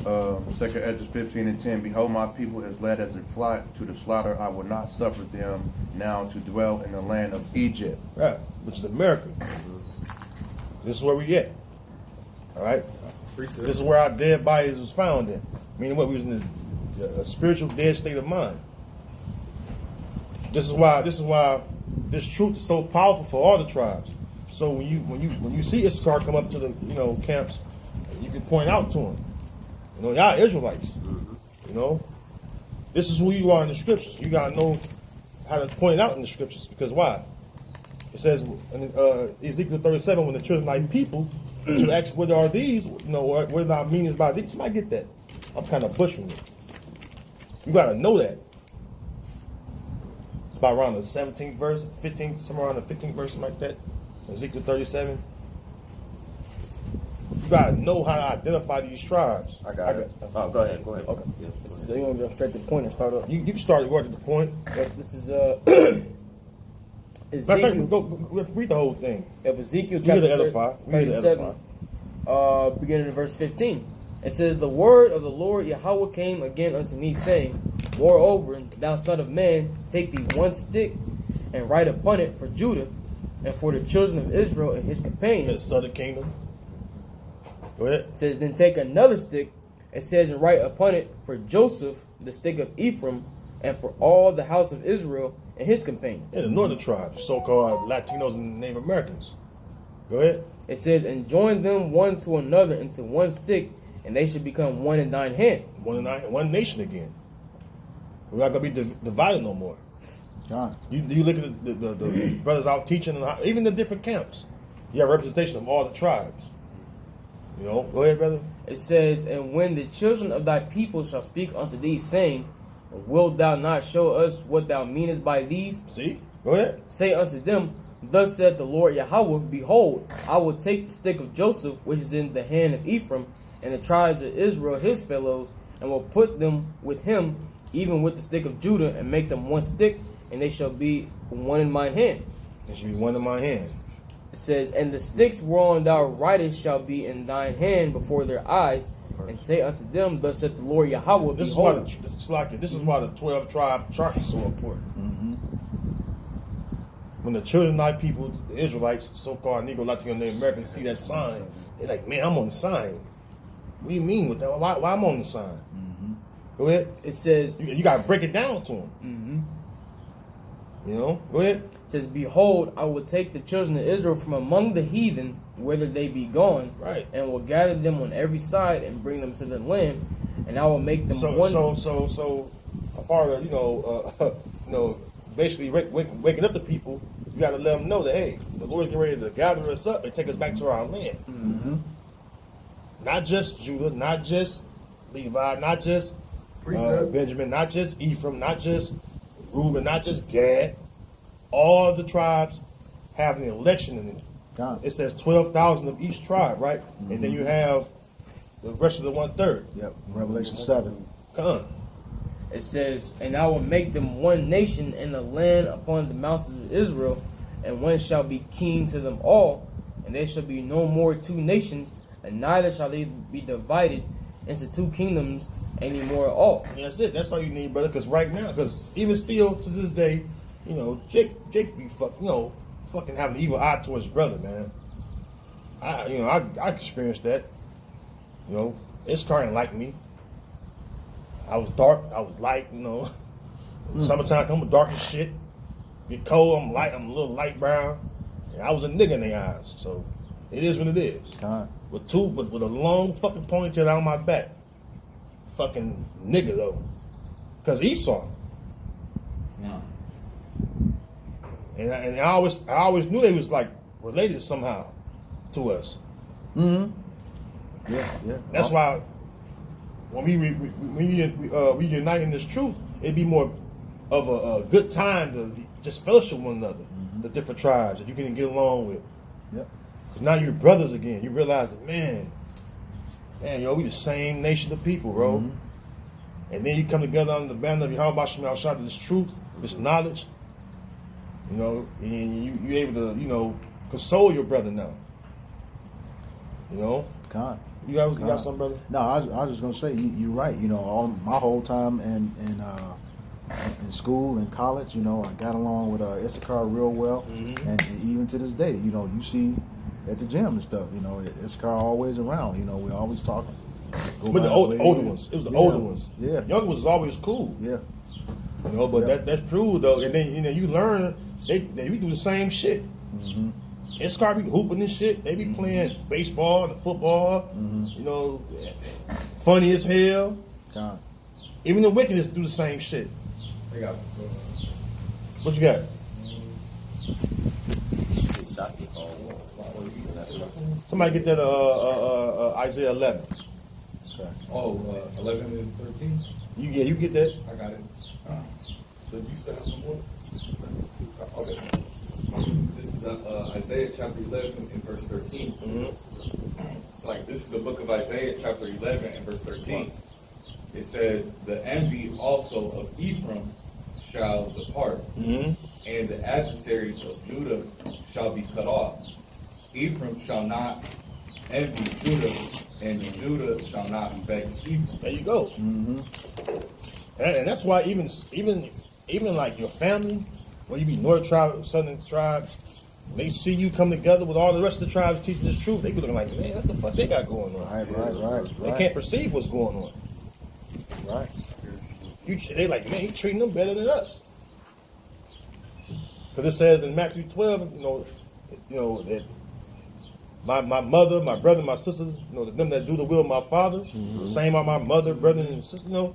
2nd Esdras 15 and 10. Behold, my people is led as a flock to the slaughter. I will not suffer them now to dwell in the land of Egypt. Right, which is America. This is where we at. All right. This is where our dead bodies was found in. Meaning what? We was in a spiritual dead state of mind. This is why this truth is so powerful for all the tribes. So when you see Issachar come up to the camps, you can point out to them. Y'all Israelites. This is who you are in the scriptures. You gotta know how to point it out in the scriptures. Because why? It says in Ezekiel 37, when the children of thy people should ask, what are these? What are thy meanings by these? Somebody get that. I'm kind of pushing it. You gotta know that. It's about around the 17th verse, 15th, somewhere around the 15th verse, something like that. Ezekiel 37. You gotta know how to identify these tribes. I got it. Oh, go ahead. Okay. So you want to go straight to the point and start up? You can start going to the point. This is Matter of fact, Ezekiel. go read the whole thing. Of Ezekiel We need to chapter edify. We need to 37, beginning in verse 15. It says, the word of the Lord Yahweh came again unto me, saying, moreover, thou son of man, take thee one stick, and write upon it for Judah, and for the children of Israel and his In the companions. southern kingdom. Go ahead. It says, then take another stick, it says, and write upon it for Joseph, the stick of Ephraim, and for all the house of Israel and his companions. In the northern tribes, so-called Latinos and Native Americans. Go ahead. It says, and join them one to another into one stick, and they shall become one in thine hand. One nation again. We're not gonna be divided no more. God. You look at the brothers out teaching, even the different camps. You have representation of all the tribes. You know, go ahead, brother. It says, and when the children of thy people shall speak unto thee, saying, wilt thou not show us what thou meanest by these? See, go ahead. Say unto them, thus saith the Lord Yahweh, behold, I will take the stick of Joseph, which is in the hand of Ephraim, and the tribes of Israel his fellows, and will put them with him, even with the stick of Judah, and make them one stick, and they shall be one in mine hand. There should be one in my hand. It says, and the sticks whereon thou writest shall be in thine hand before their eyes, and say unto them, thus saith the Lord Yahweh, This behold. this is why the 12 tribe chart is so important. When the children of thy people, the Israelites, so-called Negro, Latino, Native Americans, see that sign, they're like, man, I'm on the sign. What do you mean with that? Why I'm on the sign? Go ahead. It says, You got to break it down to them. You know, go ahead. It says, behold, I will take the children of Israel from among the heathen, whither they be gone, Right. and will gather them on every side and bring them to the land, and I will make them So a part of basically waking up the people, you got to let them know that hey, the Lord's getting ready to gather us up and take us back to our land. Not just Judah, not just Levi, not just Benjamin, not just Ephraim, not just Reuben, not just Gad. All the tribes have an election in it. God. It says 12,000 of each tribe, right? And then you have the rest of the 1/3. Yep. Revelation 7. Come on. It says, and I will make them one nation in the land upon the mountains of Israel, and one shall be king to them all, and there shall be no more two nations, and neither shall they be divided into two kingdoms any more at all. And that's it. That's all you need, brother. Because right now, because even still to this day, you know, Jake be fucking having an evil eye towards his brother, man. I experienced that. You know, Issachar didn't like me. I was dark. I was light. You know, summertime come dark as shit. Get cold. I'm light. I'm a little light brown. And I was a nigga in their eyes. So it is what it is. God. With a long fucking ponytail down my back. Fucking nigga though, because Esau. Yeah. And I always knew they was like related somehow to us. Yeah. That's why when we unite in this truth, it'd be more of a good time to just fellowship one another, the different tribes that you can get along with. Yep. Because now you're brothers again. You realize that, man, yo, we the same nation of people, bro. And then you come together under the banner of Yahweh Shem Al Shah, this truth, this knowledge. You know, and you able to, you know, console your brother now. You know? God. You got something, brother? No, I was just gonna say you're right. You know, all my whole time in school and college, you know, I got along with Issachar real well, and even to this day, you know, you see at the gym and stuff, you know, Issachar always around. You know, we always talking. But the older ones, it was the older ones. Yeah, the younger ones was always cool. Yeah, you know, but that's true though. And then you learn they we do the same shit. Issachar be hooping and shit. They be playing baseball and football. You know, funny as hell. God. Even the wickedness do the same shit. I got What you got? Somebody get that Isaiah 11. Okay. 11 and 13. You get that. I got it. So you start some more. Okay. This is Isaiah chapter 11 and verse 13. Like this is the book of Isaiah chapter 11 and verse 13. It says, "The envy also of Ephraim shall depart, and the adversaries of Judah shall be cut off. Ephraim shall not envy Judah, and Judah shall not vex Ephraim." There you go. And that's why even like your family, where you be North tribe, Southern tribes, they see you come together with all the rest of the tribes teaching this truth. They be looking like, man, what the fuck they got going on? Right. They can't perceive what's going on. Right. They like, man, he treating them better than us. Because it says in Matthew 12, you know that my mother, my brother, my sister, you know, them that do the will of my father. The same are my mother, brother, and sister, you know.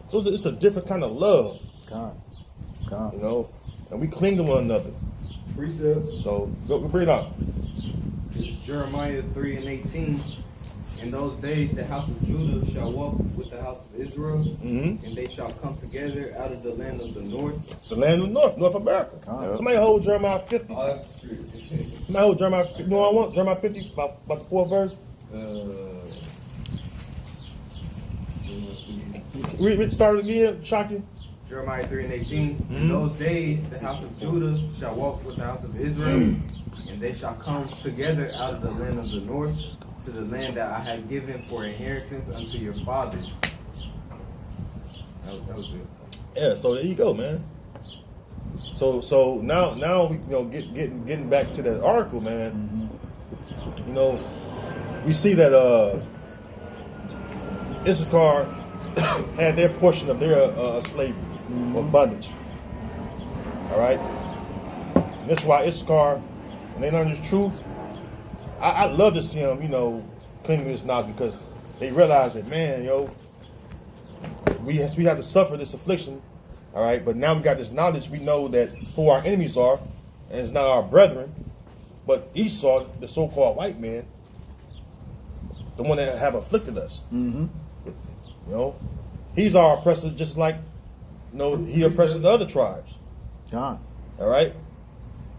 So it's a different kind of love, God. you know, and we cling to one another. Precept. So go bring it out. Jeremiah 3:18. In those days the house of Judah shall walk with the house of Israel, Mhm. and they shall come together out of the land of the north. The land of North America. God. Somebody hold Jeremiah 50. Oh, that's true. Somebody hold Jeremiah 50. You know what I want? Jeremiah 50, about the 4th verse. Read start again, Shocky. Jeremiah 3:18. In those days the house of Judah shall walk with the house of Israel, and they shall come together out of the land of the north to the land that I had given for inheritance unto your fathers. That was good. Yeah, so there you go, man. So now we getting back to that article, man. You know, we see that Issachar had their portion of their slavery or bondage. All right, and that's why Issachar, when they learn this truth, I love to see them, you know, cling to this knowledge because they realize that, man, yo, we have to suffer this affliction, all right. But now we got this knowledge. We know that who our enemies are, and it's not our brethren, but Esau, the so-called white man, the one that have afflicted us. You know, he's our oppressor, just like, you know, he oppresses the other tribes. God. All right,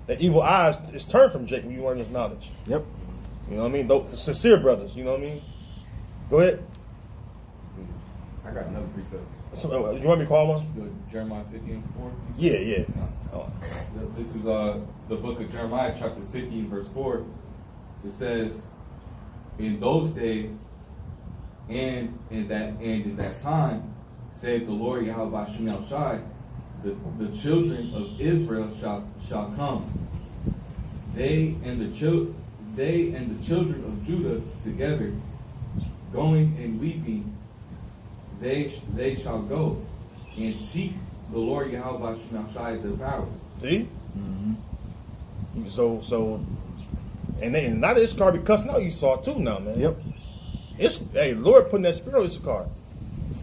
the evil eyes is turned from Jacob. You learn this knowledge. Yep. You know what I mean? The sincere brothers. You know what I mean? Go ahead. I got another precept. So, you want me to call one? Jeremiah 50:4. Yeah. This is the book of Jeremiah, chapter 15, verse 4. It says, "In those days, and in that time, saith the Lord Yahweh Shem Shai, the children of Israel shall come. They and the children of Judah together, going and weeping, they shall go and seek the Lord Yahweh Shem Shai their power." See? So, and not Issachar be cussing out Esau too now, man. Yep. Hey, Lord putting that spirit on Issachar.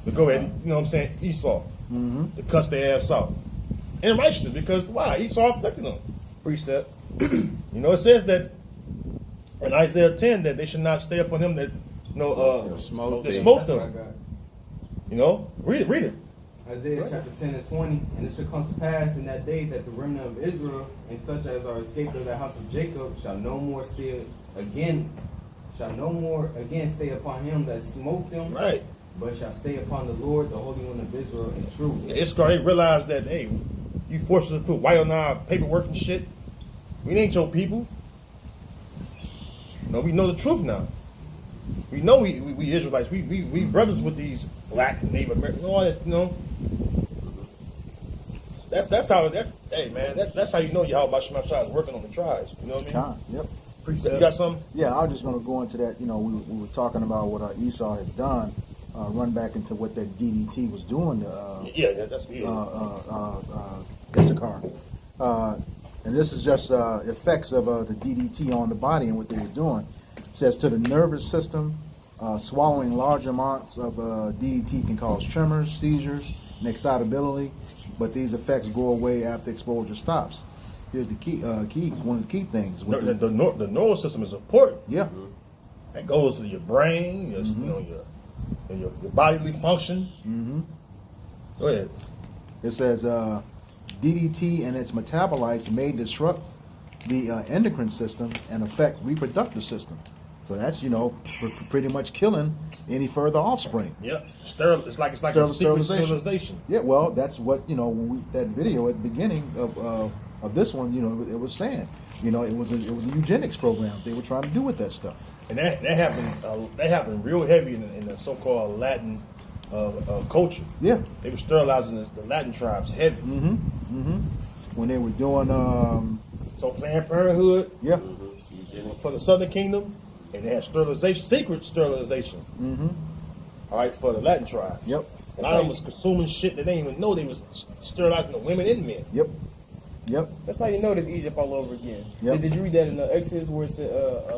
But go ahead, you know what I'm saying? Esau. To cuss their ass out. And righteousness, because why? Esau afflicted them. Precept. You know, it says that in Isaiah 10 that they should not stay upon him that Smote that them. smote That's what I them. got. You know? Read it. Isaiah chapter 10 and 20, and it shall come to pass in that day that the remnant of Israel and such as are escaped of the house of Jacob shall no more stay again stay upon him that smote them, Right. but shall stay upon the Lord, the Holy One of Israel, in truth. Issachar, they realized that, hey, you forced us to put white on our paperwork and shit. We ain't your people. No, we know the truth now. We know we Israelites. We brothers with these black and Native Americans. All that, you know. That's how hey man, that's how you know Yahweh Shem Shai is working on the tribes. You know what I mean? God. Yep. You got something? Yeah, I was just going to go into that. You know, we were talking about what Esau has done. Run back into what that DDT was doing to That's Issachar. And this is just effects of the DDT on the body and what they were doing. It says to the nervous system, swallowing large amounts of DDT can cause tremors, seizures, and excitability, but these effects go away after exposure stops. Here's the key one of the key things. the neural system is important. Yeah. That goes to your brain, your, you know, your bodily function. Go ahead. It says DDT and its metabolites may disrupt the endocrine system and affect reproductive system. So that's, you know, pretty much killing any further offspring. Yeah, it's like a secret sterilization. Yeah, well, that's what, you know, when that video at the beginning of this one, you know, it was saying, you know, it was a eugenics program they were trying to do with that stuff. And that happened real heavy in the so-called Latin culture. Yeah. They were sterilizing the Latin tribes heavy. When they were doing, So Planned Parenthood yeah, for the Southern Kingdom, and they had sterilization, secret sterilization. All right, for the Latin tribes. Yep. A lot of them was consuming shit that they didn't even know they was sterilizing the women and men. Yep. Yep. That's how you know it's Egypt all over again. Yep. Did you read that in Exodus where it said,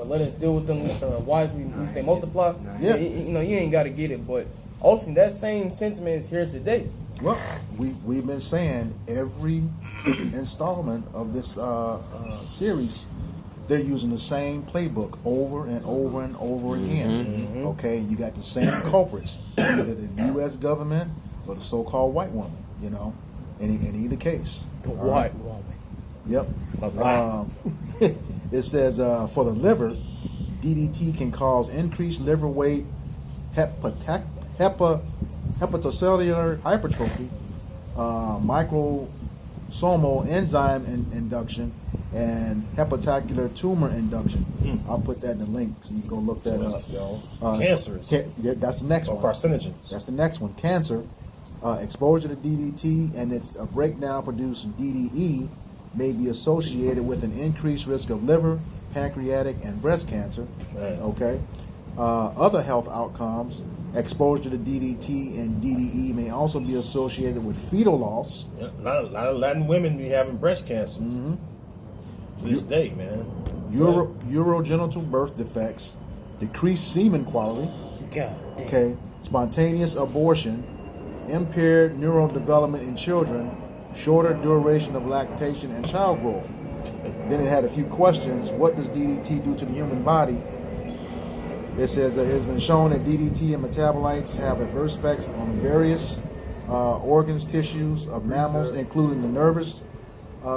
"Let us deal with them wisely, lest they multiply"? Yeah. You know, you ain't got to get it, but ultimately that same sentiment is here today. Well, we've been saying every installment of this series, they're using the same playbook over and over and over again. Okay, you got the same culprits, either the U.S. government or the so-called white woman. You know, in either case. The All white right? woman. Yep. It says for the liver, DDT can cause increased liver weight, hepatocellular hypertrophy, microsomal enzyme induction, and hepatocellular tumor induction. I'll put that in the link so you can go look that up. Cancerous. Yeah, that's the next one. Carcinogens. That's the next one. Cancer, exposure to DDT and its breakdown producing DDE may be associated with an increased risk of liver, pancreatic, and breast cancer. Man. Okay. Other health outcomes, exposure to DDT and DDE may also be associated with fetal loss. Yeah, a lot of Latin women be having breast cancer. To this day, man. Urogenital birth defects, decreased semen quality, God damn. okay, spontaneous abortion, impaired neurodevelopment in children, shorter duration of lactation and child growth. Then it had a few questions. What does DDT do to the human body? It says it has been shown that DDT and metabolites have adverse effects on various organs, tissues of mammals, including the nervous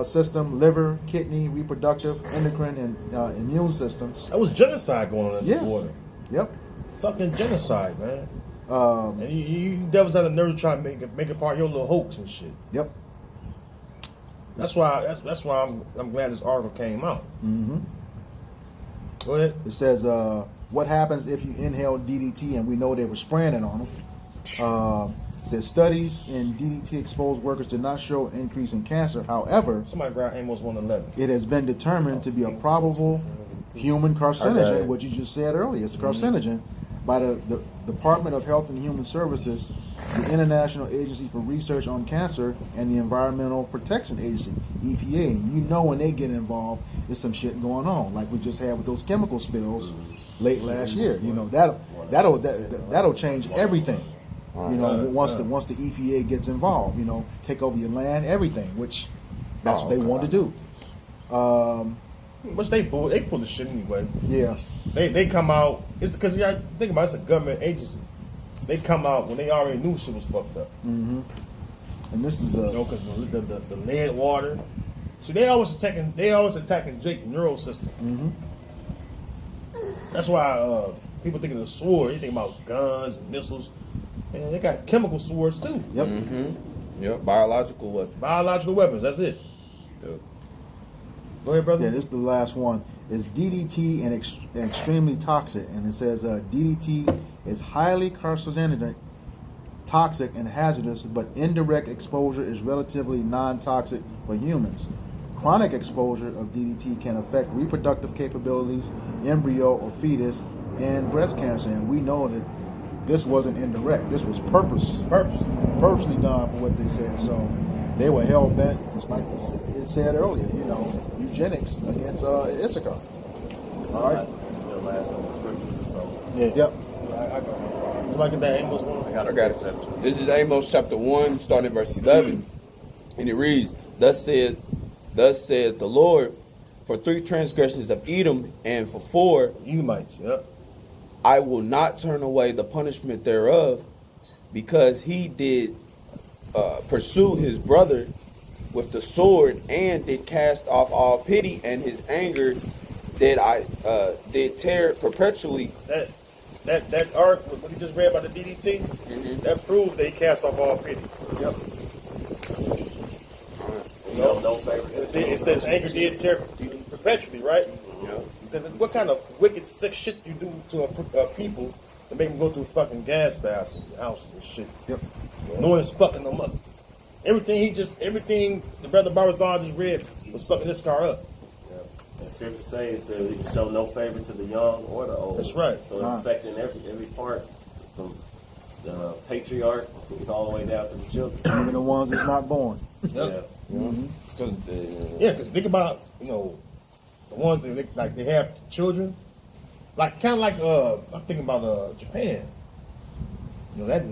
system, liver, kidney, reproductive, endocrine, and immune systems. That was genocide going on in Yeah. the water. Yep. Fucking genocide, man. And you devils have the nerve to try to make it part of your little hoax and shit. Yep. That's why I'm glad this article came out. Go ahead. It says, what happens if you inhale DDT, and we know they were spraying it on them. It says studies in DDT-exposed workers did not show increase in cancer. However, Somebody grab Amos 111. it has been determined to be a probable human carcinogen, what you just said earlier. It's a carcinogen by the Department of Health and Human Services, the International Agency for Research on Cancer, and the Environmental Protection Agency, EPA. You know when they get involved, there's some shit going on, like we just had with those chemical spills late last year. You know that'll change everything. You know, once the EPA gets involved, you know, take over your land, everything, which that's what they want to do. Which they full of shit anyway. Yeah. They come out. It's because you got to think about it, it's a government agency. They come out when they already knew shit was fucked up. And this is You know, because the lead water. See, they always attacking Jake's neural system. That's why people think of the sword. They think about guns and missiles. And they got chemical swords too. Yep. Yep, biological weapon. Biological weapons. That's it. Yep. Go ahead, brother. Yeah, this is the last one. Is DDT and extremely toxic? And it says DDT is highly carcinogenic, toxic, and hazardous, but indirect exposure is relatively non-toxic for humans. Chronic exposure of DDT can affect reproductive capabilities, embryo or fetus, and breast cancer. And we know that this wasn't indirect. This was purposely done for what they said. So they were hell bent, just like it said earlier. You know, eugenics against Issachar. All right. The last couple of scriptures or so. Yeah. Yep. You liking that Amos one? I got it. This is Amos chapter 1, starting at verse 11. And it reads, Thus saith the Lord, for 3 transgressions of Edom, and for 4, Edomites, yep. I will not turn away the punishment thereof, because he did pursue his brother with the sword, and did cast off all pity, and his anger did tear perpetually. That art, what you just read about the DDT, that proved they cast off all pity. Yep. No favoritism. It says anger did tear perpetually, right? Yeah. Because what kind of wicked, sick shit you do to a people to make them go through fucking gas baths and houses and shit? Yep. Knowing it's fucking them up. Everything the brother Barazal just read was fucking this car up. And scripture says it says show no favor to the young or the old. That's right. So it's affecting every part, from the patriarch all the way down to the children. Even the ones that's not born. Yep. Yeah. Because Yeah, because think about, the ones that they have children, like kind of like I'm thinking about Japan. That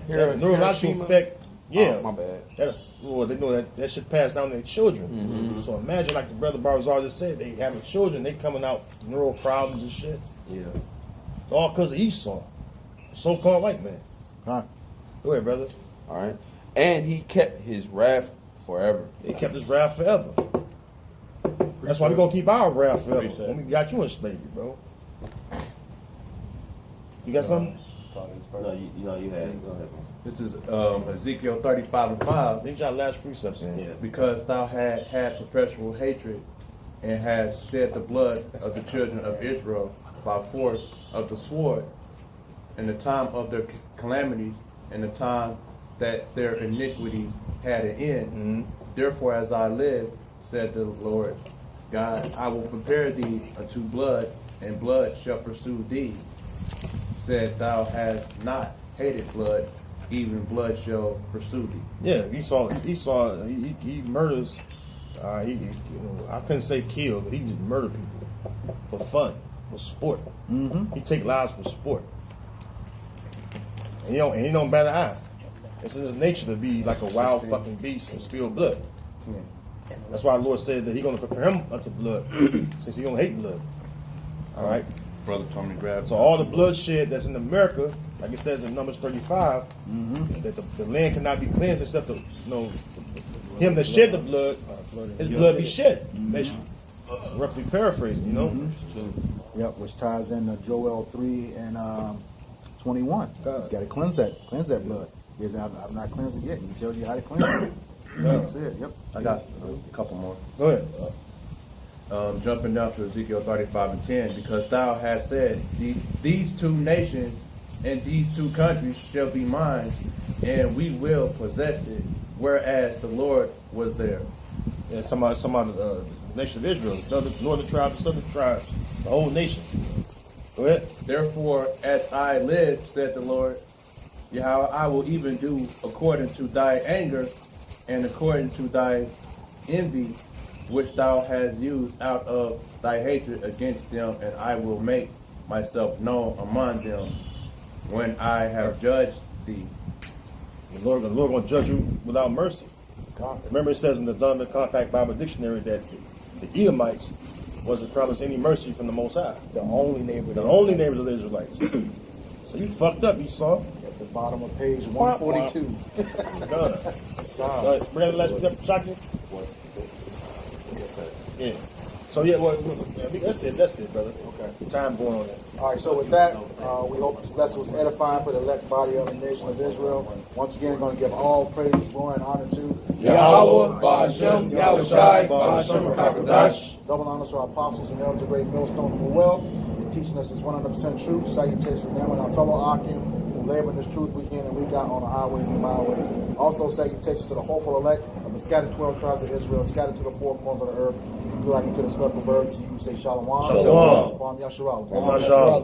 neurological Hiroshima? effect. Yeah, Oh, my bad. They know that should pass down to their children. So imagine, like the brother Barzal just said, they having children, they coming out neural problems and shit. Yeah. It's all because of Esau, so-called white man. Huh? Go ahead, brother. all right, and he kept his wrath forever. They kept this wrath forever. That's why we're gonna keep our wrath forever. When we got you in slavery, bro. You got something? No, you had it. Go ahead. This is Ezekiel 35:5. I think y'all last precepts in. Yeah. Because thou had perpetual hatred and hast shed the blood of the children of Israel by force of the sword in the time of their calamities and the time that their iniquity had an end. Therefore, as I live, said the Lord God, I will prepare thee unto blood, and blood shall pursue thee. Said thou hast not hated blood, even blood shall pursue thee. Yeah, Esau, he murders. I couldn't say kill, but he just murder people for fun, for sport. He take lives for sport, and he don't bat an eye. It's in his nature to be like a wild fucking beast and spill blood. That's why the Lord said that He's going to prepare him unto blood, since he don't hate blood. All right. Brother told me to grab. So all the bloodshed that's in America, like it says in Numbers 35, that the land cannot be cleansed except him that shed the blood, his blood be shed. Basically, roughly paraphrasing, Yep, which ties in Joel 3 and 21. You got to cleanse that blood. He says, I've not cleansed it yet. He tells you how to cleanse it. That's it. Yep. I got a couple more. Go ahead. Jumping down to Ezekiel 35:10, because thou hast said, these two nations and these two countries shall be mine, and we will possess it, whereas the Lord was there. Yeah, some of the nation of Israel, the northern tribes, the southern tribes, the whole nation. Go ahead. Therefore, as I live, said the Lord, Yahweh, I will even do according to thy anger and according to thy envy, which thou hast used out of thy hatred against them, and I will make myself known among them when I have judged thee. The Lord going to judge you without mercy. Remember, it says in the Zondervan Compact Bible Dictionary that the Edomites wasn't promised any mercy from the Most High. The only neighbor. The only neighbors of the Israelites. So you fucked up, Esau. At the bottom of page 142. Done. Brother, last Shaki? Yeah. So yeah, that's it, brother. Okay. Time going on there. All right, so with that, we hope this lesson was edifying for the elect body of the nation of Israel. Once again, going to give all praise, glory, and honor to Yahweh, Ba'ashem, Yahushai, Ba'ashem, HaKadosh. double honors to our apostles and elders of great millstone who well, and teaching us is 100% truth. Salutations to them and our fellow Akim who labor in this truth week in and week out on the highways and byways. Also, salutations to the hopeful elect of the scattered 12 tribes of Israel, scattered to the four corners of the earth. If you like to the speckled bird, to you say Shalom. Shalom. Kwam Yasharal. Kwam Yasharal.